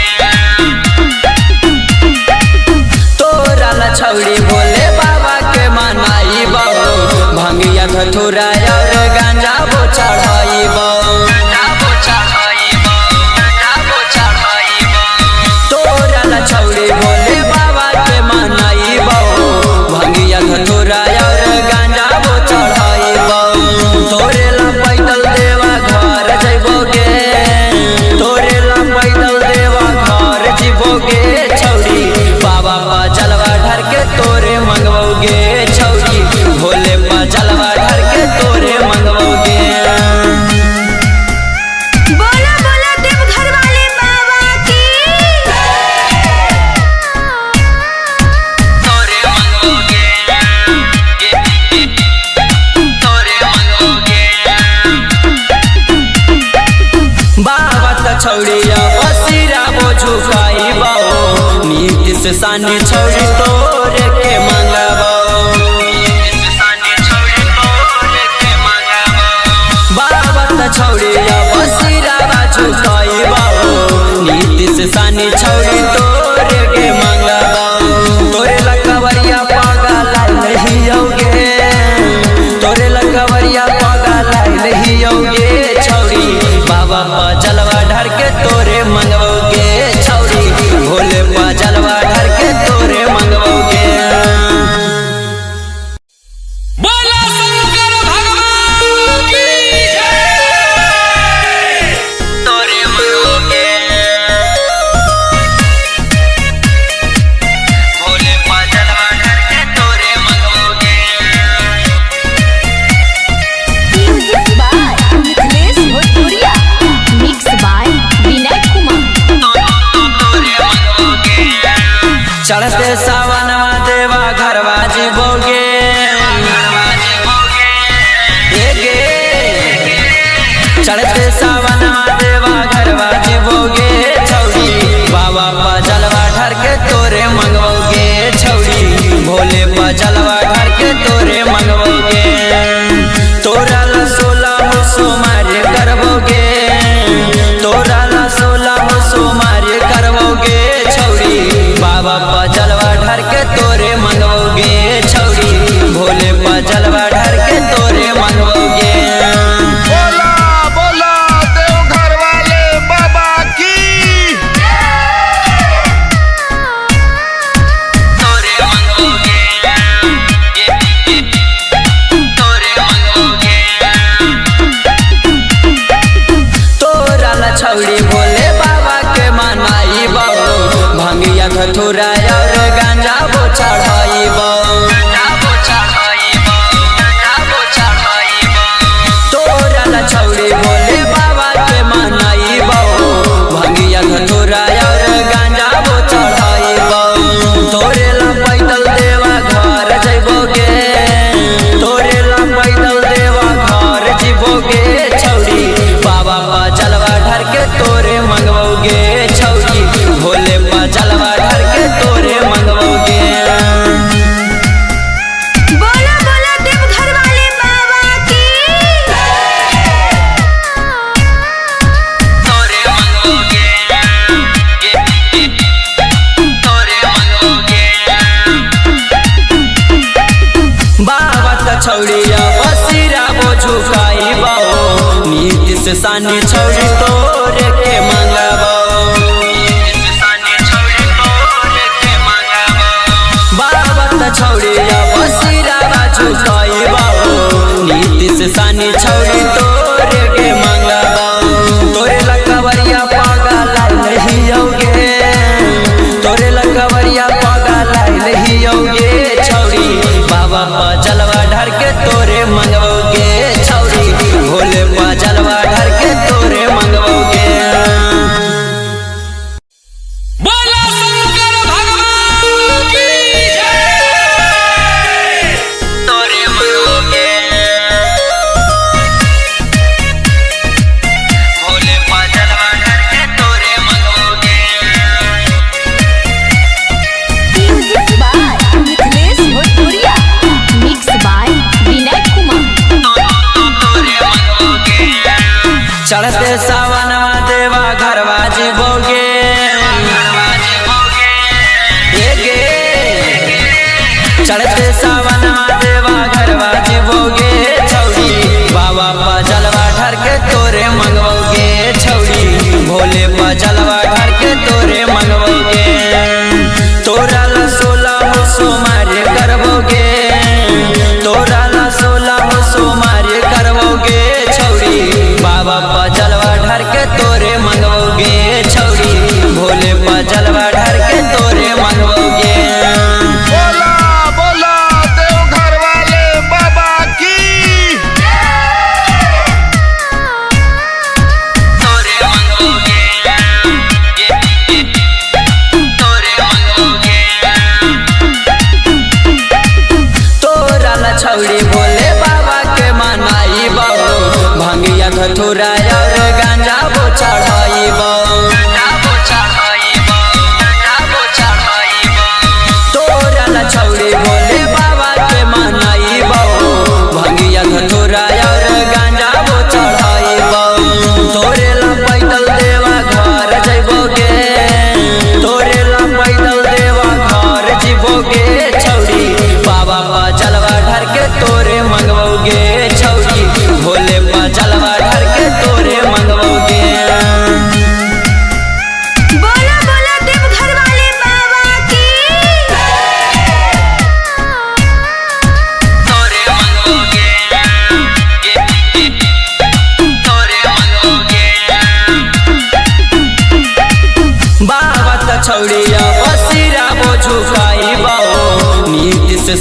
तोरा ला छौड़ी भोले बाबा के मनाई बाबू भंगिया धतुरा और गांजा वो चढ़ाई नीतीश सानी छौरी तोरे के मंगबो बाबा त छौरी बसिरा बाजू कइबो नीतीश सानी छौरी तोरे के मंगबो तोरे लकवरिया पागल लहियोगे तोरे लकवरिया पागल लहियोगे छौरी बाबा पर जलवा ढार के तोरे मंगबोगे छौरी भोले पर जलवा ढार के तोरे मंगबोगे बोला शंकर भगवान की जय। तोरे मंगबोगे भोले पर जलवा ढार के तोरे मंगबोगे म्यूजिक बाय मिथिलेश भोजपुरिया, मिक्स बाय विनय कुमार। चढ़ते सावनवा देवा घरवा जीवोगे चढ़ते सावनवा देवा घरवा जीवोगे छौरी बाबा पर जलवा ढार के तोरे मंगवोगे छौरी भोले पर जलवा ढार के तोरे मंगवोगे तोरा ला 16 सोमवार करबोगे तोरा ला 16 सोमवार करबोगे छौरी बाबा पर जलवा ढार के तोरे मंगवोगे छौरी भोले पर जलवा ढार के तोरे मंगवोगे बोला बोला देवघर वाले बाबा की तोरे मंगवोगे तोरे मंगवोगे तोरा ला छौरी भोले बाबा के मनाई भंगिया धतूरा और गांजा बो चढ़ाइबो तोरा ला छौरी भोले बाबा के मनाइबो भंगिया धतूरा और गांजा बो चढ़ाइबो तोरे ला पैदल देवा घर जइबोगे तोरे ला पैदल देवा घर जीवोगे छौरी बाबा पर जलवा ढार के तोरे मंगवोगे छौरी भोले पर जलवा ढार के तोरे मंगवोगे बोला बोला देवघर वाले बाबा की। तोरे मंगवोगे तोरे मंगवोगे बाबा त छौरिया बसिरा बो झुकाइबो नीतीश सानी छौरी तोरे के मंगबो बाबा त छौरिया बसिरा बा झुकाइबो नीतीश सानी छौरी तोरे के मंगबो तोरे लकवरिया पागल लहियोगे तोरे लकवरिया पागल लहियोगे छौरी बाबा पर जलवा ढार के तोरे मंगवोगे छौरी भोले पर जलवा ढार के तोरे मंगवोगे बोला शंकर भगवान की जय। तोरे मंगवोगे भोले पर जलवा ढार के तोरे मंगवोगे म्यूजिक बाय मिथिलेश भोजपुरिया, मिक्स बाय विनय कुमार। चढ़ते सावनवा देवा घरवा जीवोगे चढ़ते सावनवा देवा घरवा जीवोगे छौरी बाबा पर जलवा ढार के तोरे मंगवोगे छौरी भोले पर जलवा ढार के तोरे मंगवोगे तोरा ला 16 सोमवार करबोगे तोरा ला 16 सोमवार करबोगे छौरी बाबा पर जलवा ढार के तोरे मंगवोगे छौरी भोले पर जलवा ढार के तोरे मंगवोगे बोला बोला देवघर वाले बाबा की तोरे मंगवोगे तोरे मंगवोगे तोरा ला छौरी भोले बाबा के मनाइबो भंगिया धतूरा और गांजा बो चढ़ाइबो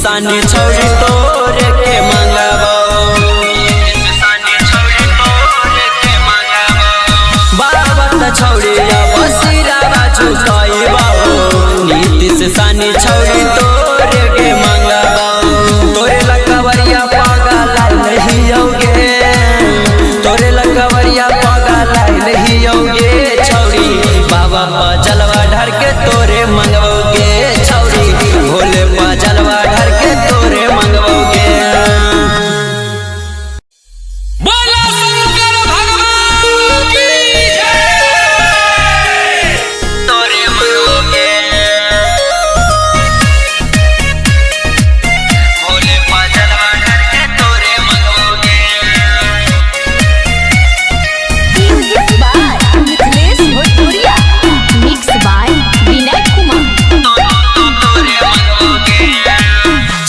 सानी छौरी तोरे के मंगबो बाबा त छौरी बसिरा बाजू कइबो नीतीश सानी छौरी तोरे के मंगबो तोरे लकवरिया पागल नहीं होगे तोरे लकवरिया पागल नहीं होगे छौरी बाबा पा जलवा ढर के तोरे मंगवोगे छौरी भोले पा जलवा ढर के तोरे मंगवोगे बोला शंकर भगवान की जय। तोरे मंगवोगे भोले पा जलवा ढर के तोरे मंगवोगे म्यूजिक बाय मिथिलेश भोजपुरिया मिक्स बाय विनय कुमार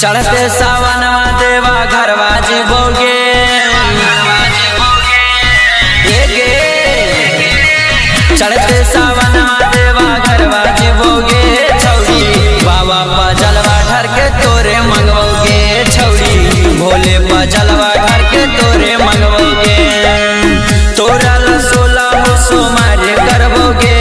चढ़ते सावनवा देवा घरवा जीवोगे चढ़ते सावनवा देवा घरवा जीवोगे छौरी बाबा पा जलवा ढर के तोरे मंगवोगे छौरी भोले पा जलवा ढर के तोरे मंगवोगे तोरा ला 16 हो सोमारे करवोगे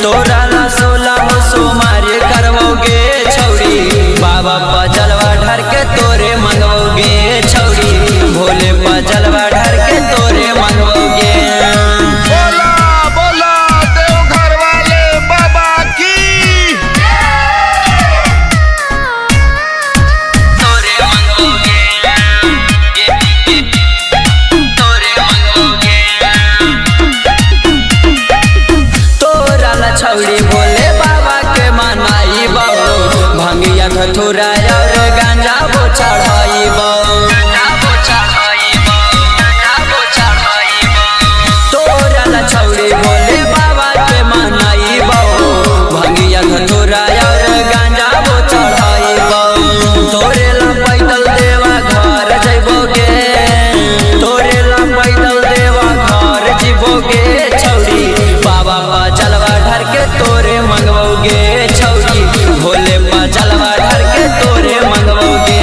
तोरा ला 16 हो सोमारे करवोगे छौरी बाबा पा जलवा ढर के तोरे मंगवोगे छौरी भोले पा जलवा ढर के तोरे मंगवोगे बोला बोला देवघर वाले बाबा की तोरे मंगवोगे तोरे मंगवोगे तोरा ला छौरी भोले बाबा के मनाई बहु भंगिया धतूरा और गांजा वो चढ़ाई तोरा ला छौरी भोले बाबा के मनाई बहु भंगिया धतूरा और गांजा वो चढ़ाई तोरे ला पैदल देवा घर जइबोगे तोरे ला पैदल देवा घर जीवोगे छौरी बाबा पा जलवा ढर के तोरे मंगवोगे छौरी भोले पा जलवा ढर के तोरे मंगवोगे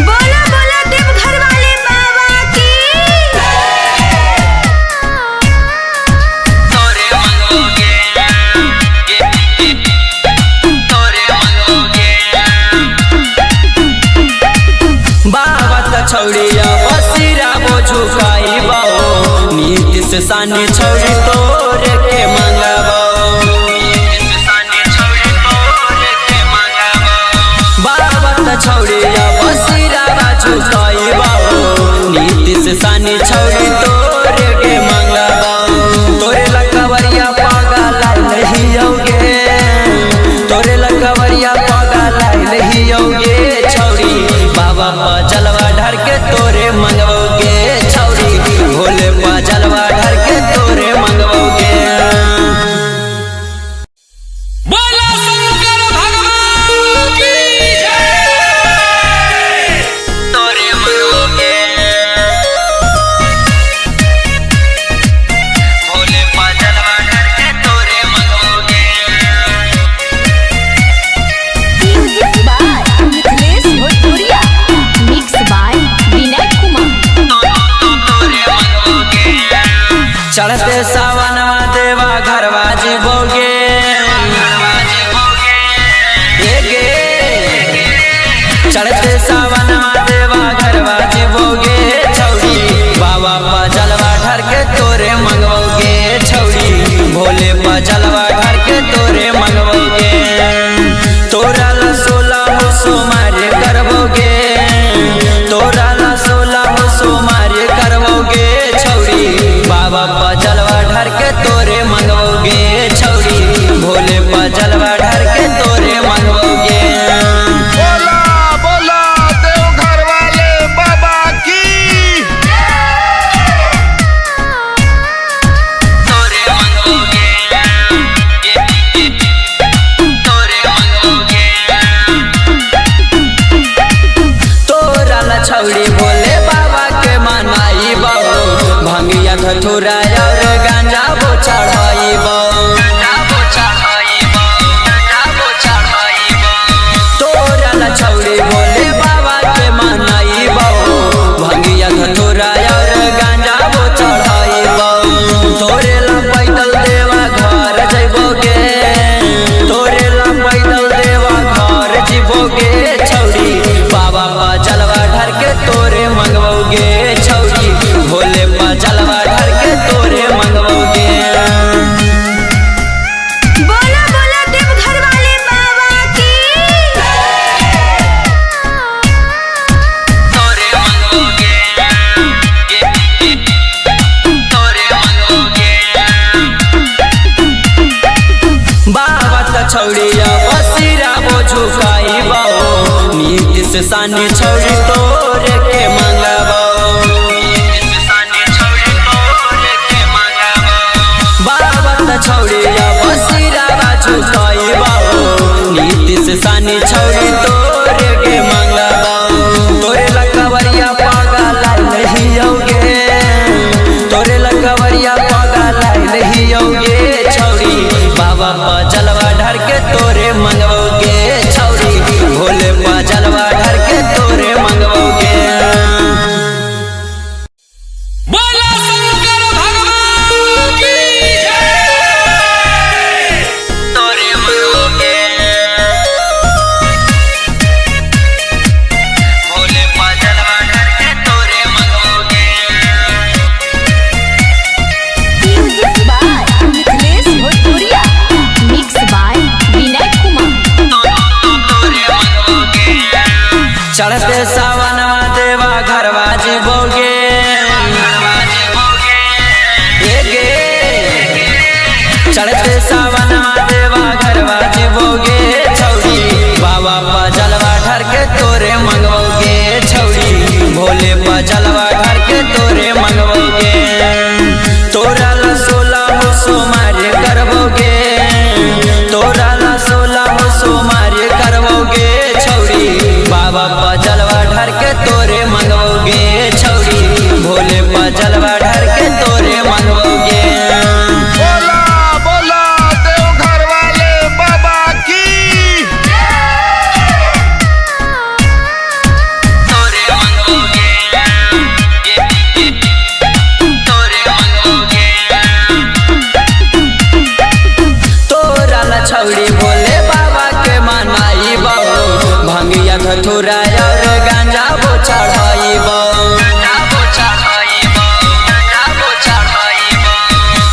बोला बोला देवघर वाले बाबा की तोरे मंगवोगे तोरे मंगवोगे बाबा त छौरिया बसिरा वो झुकाई बाओ नीतीश सानी छौरी तोरे के मंगबो बाबा त छौरिया बसिरा बाजू कइबो नीतीश सानी छौरी तोरे के मंगबो तोरे लकवरिया पागल नहीं होगे तोरे लकवरिया पागल नहीं होगे छौरी बाबा पा जलवा ढर के तोरे मंगवोगे छौरी भोले पा जलवा ढर के तोरे मंगवोगे बोला शंकर भगवान की जय। तोरे मंगवोगे भोले पा जलवा ढर के तोरे मंगवोगे म्यूजिक बाय मिथिलेश भोजपुरिया मिक्स बाय विनय कुमार चढ़ते सावनवा देवा घरवा जीवोगे चढ़ते सावनवा देवा घरवा जीवोगे छौरी बाबा पा जलवा ढर के तोरे मंगवोगे छौरी भोले पा जलवा ढर के तोरे मंगवोगे तोरा ला 16 हो सोमारे करवोगे तोरा ला 16 हो सोमारे करवोगे छौरी बाबा पा जलवा ढर के तोरे मंगवोगे छौरी भोले पा जलवा ढर के तोरे मंगवोगे बोला बोला देवघर वाले बाबा की तोरे मंगवोगे तोरे मंगवोगे तोरा ला छौरी भोले बाबा के मनाई बहु भंगिया धतूरा और गांजा वो चढ़ाई से सानी छौरी तोरे के मंगबो बाबा त छौरी बसिरा बाजू कइबो नीति से सानी छौरी तोरे के मंगबो तोरे लकवरिया पागल नहीं होगे तोरे लकवरिया पागल नहीं होगे छौरी बाबा पर जलवा ढर के तोरे मंगवोगे छौरी भोले पर जलवा ढर के तोरे मंगवोगे बोला शंकर भगवान की जय। तोरे मंगवोगे भोले पर जलवा ढर के तोरे मंगवोगे म्यूजिक बाय मिथिलेश भोजपुरिया मिक्स बाय विनय कुमार चढ़ते सावनवा देवा घरवा जीवोगे चढ़ते सावनवा देवा घरवा जीवोगे छौरी बाबा पर जलवा ढर के तोरे मंगवोगे छौरी भोले पर जलवा ढर के तोरे मंगवोगे तोरा ला 16 सोमवार करवोगे तोरा ला 16 सोमवार करवोगे छौरी बाबा पर जलवा ढर के तोरे मंगवोगे छौरी भोले पर जलवा ढर के तोरे मंगवोगे बोला बोला देवघर वाले बाबा की तोरे मंगवोगे तोरे मंगवोगे तोरा ला छौरी भोले बाबा के मनाई बहु भंगिया धतुरा और गांजा बो चढ़ाई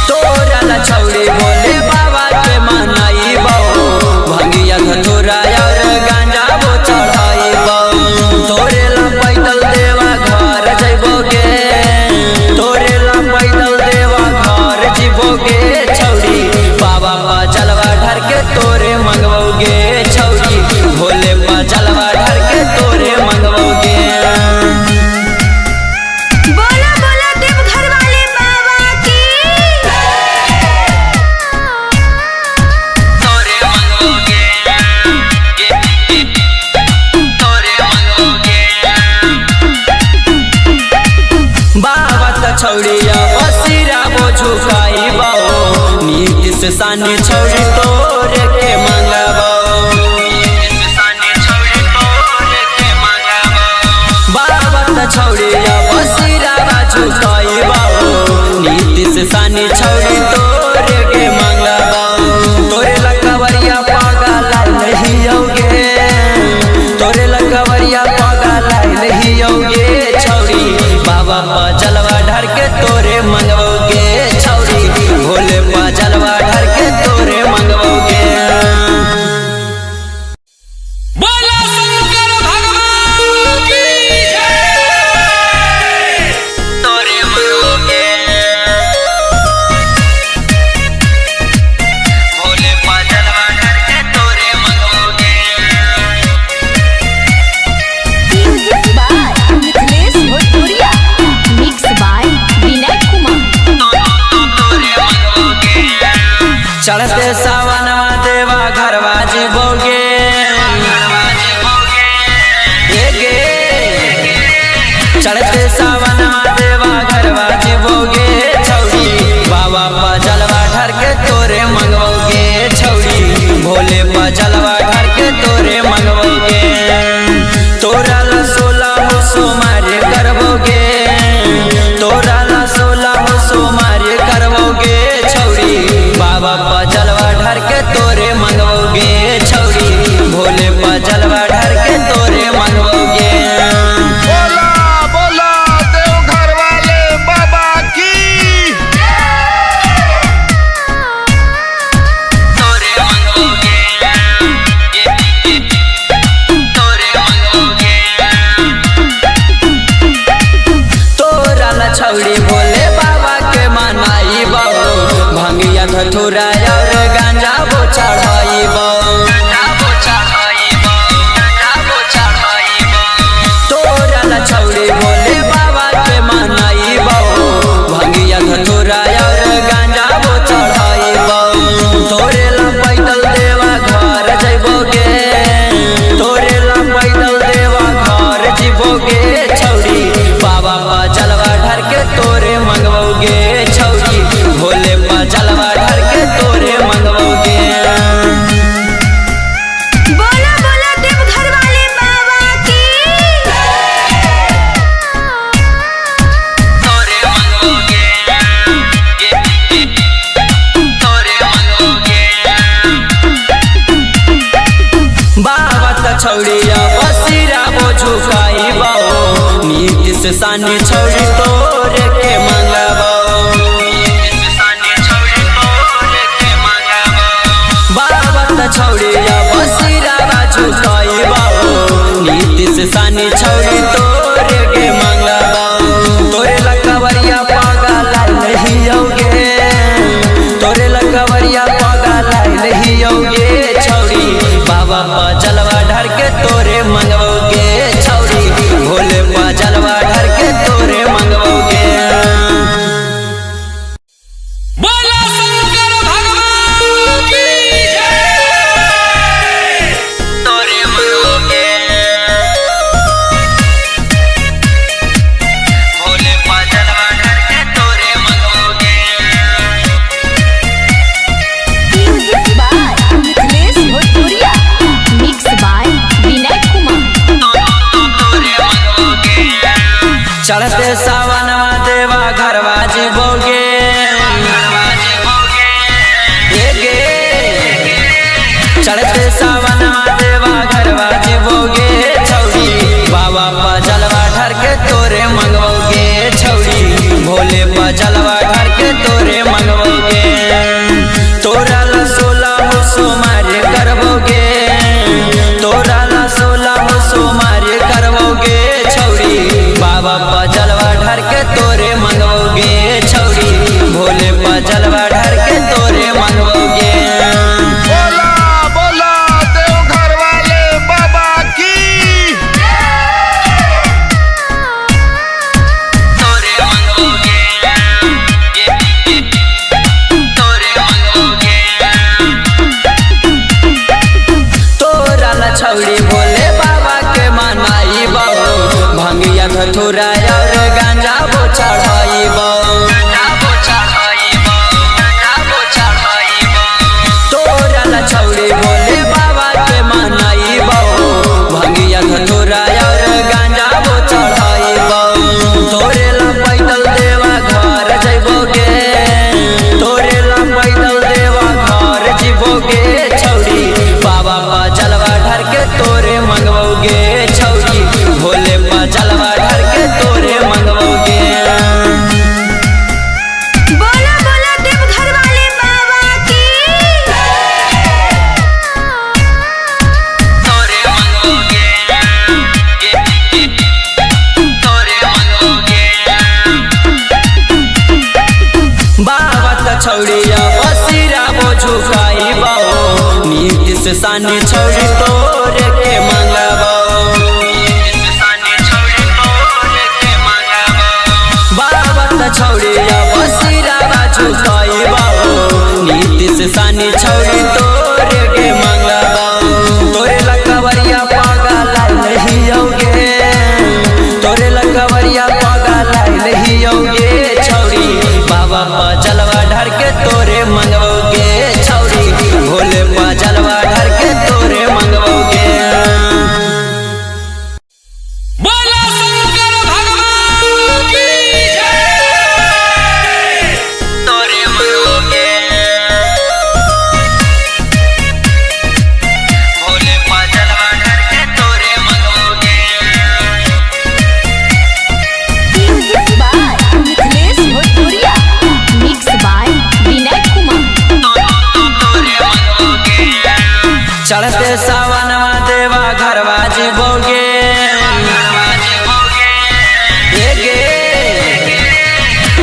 तोरा ला छौरी भोले बाबा के मनाई बहु भंगिया धतुरा और गांजा बो चढ़ाई तोरे ला पैदल देवा घर जइबोगे तोरे ला पैदल देवा घर जीवोगे छौरी बाबा पर जलवा ढर के तोरे मंगवोगे छौरी भोले पर जलवा ढर के तोरे मंगवोगे बोला बोला देवघर वाले बाबा की तोरे मंगवोगे तोरे मंगवोगे बाबा त छौरिया बसिरा बोझू खाइबो नीति से सानी छौरी तोरे के मंगबो बाबा त छौरिया बसिरा बाजू खाइबो नीति से सानी छौरी तोरे के मंगबो तोरे लकवरिया पागल नहीं होगे तोरे लकवरिया पागल नहीं होगे छौरी बाबा पर जलवा ढर के तोरे मंगवोगे छौरी भोले पर जलवा ढर के तोरे मंगवोगे बोला शंकर भगवान की जय। तोरे मंगवोगे भोले पर जलवा ढर के तोरे मंगवोगे म्यूजिक बाय मिथिलेश भोजपुरिया मिक्स बाय विनय कुमार चढ़ते सावनवा देवा घरवा जीवोगे चढ़ते सावनवा देवा घरवा जीवोगे छौरी बाबा पर जलवा ढर के तोरे मंगवोगे छौरी भोले पर जलवा ढर के तोरे मंगवोगे तोरा ला 16 सोमवार करवोगे तोरा ला 16 सोमवार करवोगे छौरी बाबा पर जलवा ढर के तोरे मंगवोगे छौरी भोले पर जलवा ढर के तोरे मंगवोगे बोला बोला से सानी छौड़ी तोरे के मंगबो बाबा त छौड़ी बसिरा बाजू कइबो नीति से सानी छौड़ी तोरे के मंगबो तोरे लकवरिया पागल नहीं होगे तोरे लकवरिया पागल नहीं होगे छौड़ी बाबा पा जलवा ढर के तोरे मंगवोगे छौड़ी भोले पा जलवा ढर के तोरे मंगवोगे बोला शंकर भगवान की जय। तोरे मंगवोगे भोले पा जलवा ढर के तोरे मंगवोगे म्यूजिक बाय मिथिलेश भोजपुरिया, मिक्स बाय विनय कुमार। चढ़ते सावनवा देवा घरवा जीवोगे चढ़ते सावनवा देवा घरवा जीवोगे छौड़ी बाबा पा जलवा ढर के तोरे मंगवोगे छौड़ी भोले पा जलवा ढर के तोरे मंगवोगे तोरा ला 16 सोमवार करवोगे तोरा ला 16 सोमवार करवोगे छौड़ी बाबा पा जलवा ढर के तोरे मंगवोगे छौड़ी भोले पा जलवा ढर के तोरे मंगवोगे बोला बोला देवघर वाले बाबा की तोरे मंगवोगे तोरे मंगवोगे तोरा ला छौड़ी भोले बाबा के मनाई बाबू भंगिया धतूरा और गांजा बो चढ़ाई तोरा ला छौड़ी भोले बाबा के मनाई भंगिया धतूरा और गांजा बो चढ़ाई तोरे ला पैदल देवा घर जइबोगे तोरे ला पैदल देवा घर जीवोगे छौड़ी बाबा पा जलवा ढर के तोरे मंगवोगे छौड़ी भोले पा जलवा ढर के तोरे मंगवोगे बोला बोला देवघर वाले बाबा की। तोरे मंगवोगे तोरे मंगवोगे बाबा त छौड़िया बसिरा बो झुकाई नीति से सानी छौड़ी तोरे के मंगबो बाबा त छौड़िया बसिरा बाजू कइबो नीति से सानी छौड़ी तोरे के मंगबो तोरे लकवरिया पागल नहीं होगे तोरे लकवरिया पागल नहीं होगे छौड़ी बाबा पा जलवा ढर के तोरे मंगवोगे छौड़ी भोले पा जलवा ढर के तोरे मंगवोगे बोला शंकर भगवान की जय। तोरे मंगवोगे भोले पा जलवा ढर के तोरे मंगवोगे म्यूजिक बाय मिथिलेश भोजपुरिया, मिक्स बाय विनय कुमार। चढ़ते सावनवा देवा घरवा जीवोगे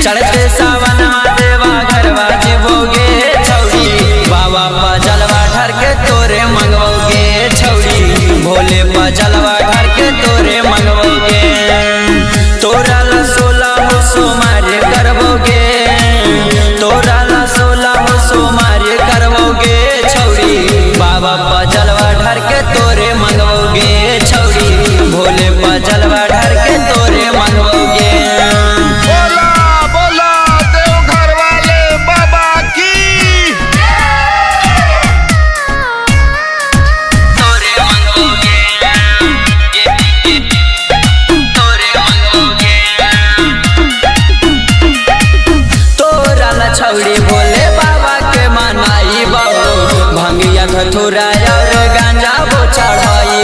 चढ़ते सावनवा देवा घरवा जीवोगे छौड़ी बाबा पा जलवा ढर के तोरे मंगवोगे छौड़ी भोले पा जलवा ढर के तोरे मंगवोगे तोरा ला 16 सोमवार करवोगे तोरा ला 16 सोमवार करवोगे छौड़ी बाबा पा जलवा ढर के तोरे मंगवोगे छौड़ी भोले पा जलवा ढर के तोरे मंगवोगे बोला बोला देवघर वाले बाबा की तोरे मंगवोगे तोरे मंगवोगे तोरा ला छौड़ी भोले बाबा के मनाई भंगिया धतूरा और गांजा बो चढ़ाई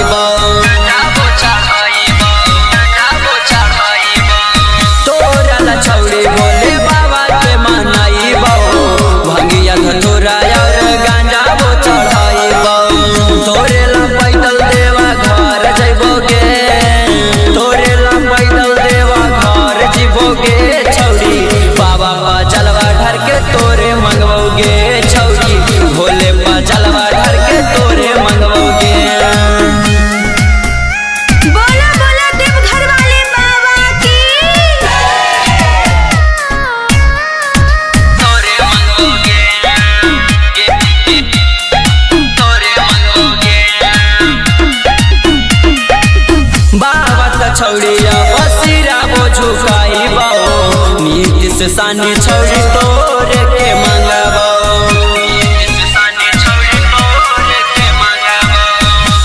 छौड़िया बसिरा वो झुकाई बाओ नीति से सानी छौड़ी तोरे के मंगाबो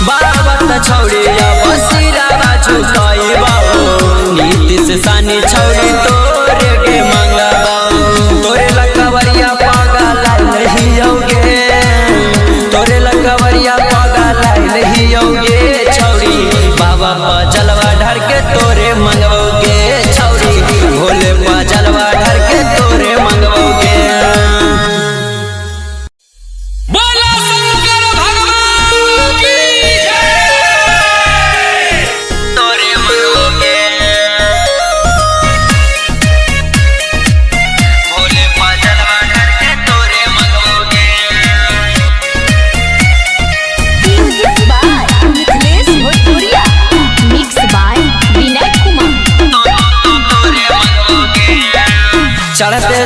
बाबा छौड़िया बसिरा झुकाई बाओ नीति से सानी छौड़ी तोरे के मंगाबो तोरे लकवरिया पागा लाई नहीं होगे तोरे लकवरिया पागा लाई नहीं होगे छौड़ी बाबा पा जलवा ढर के तोरे मंगवोगे छौड़ी भोले पा जलवा ढर के तोरे मंगवोगे बोला शंकर भगवान की जय। तोरे मंगवोगे भोले पा जलवा ढर के तोरे मंगवोगे म्यूजिक बाय मिथिलेश भोजपुरिया मिक्स बाय विनय कुमार चढ़ते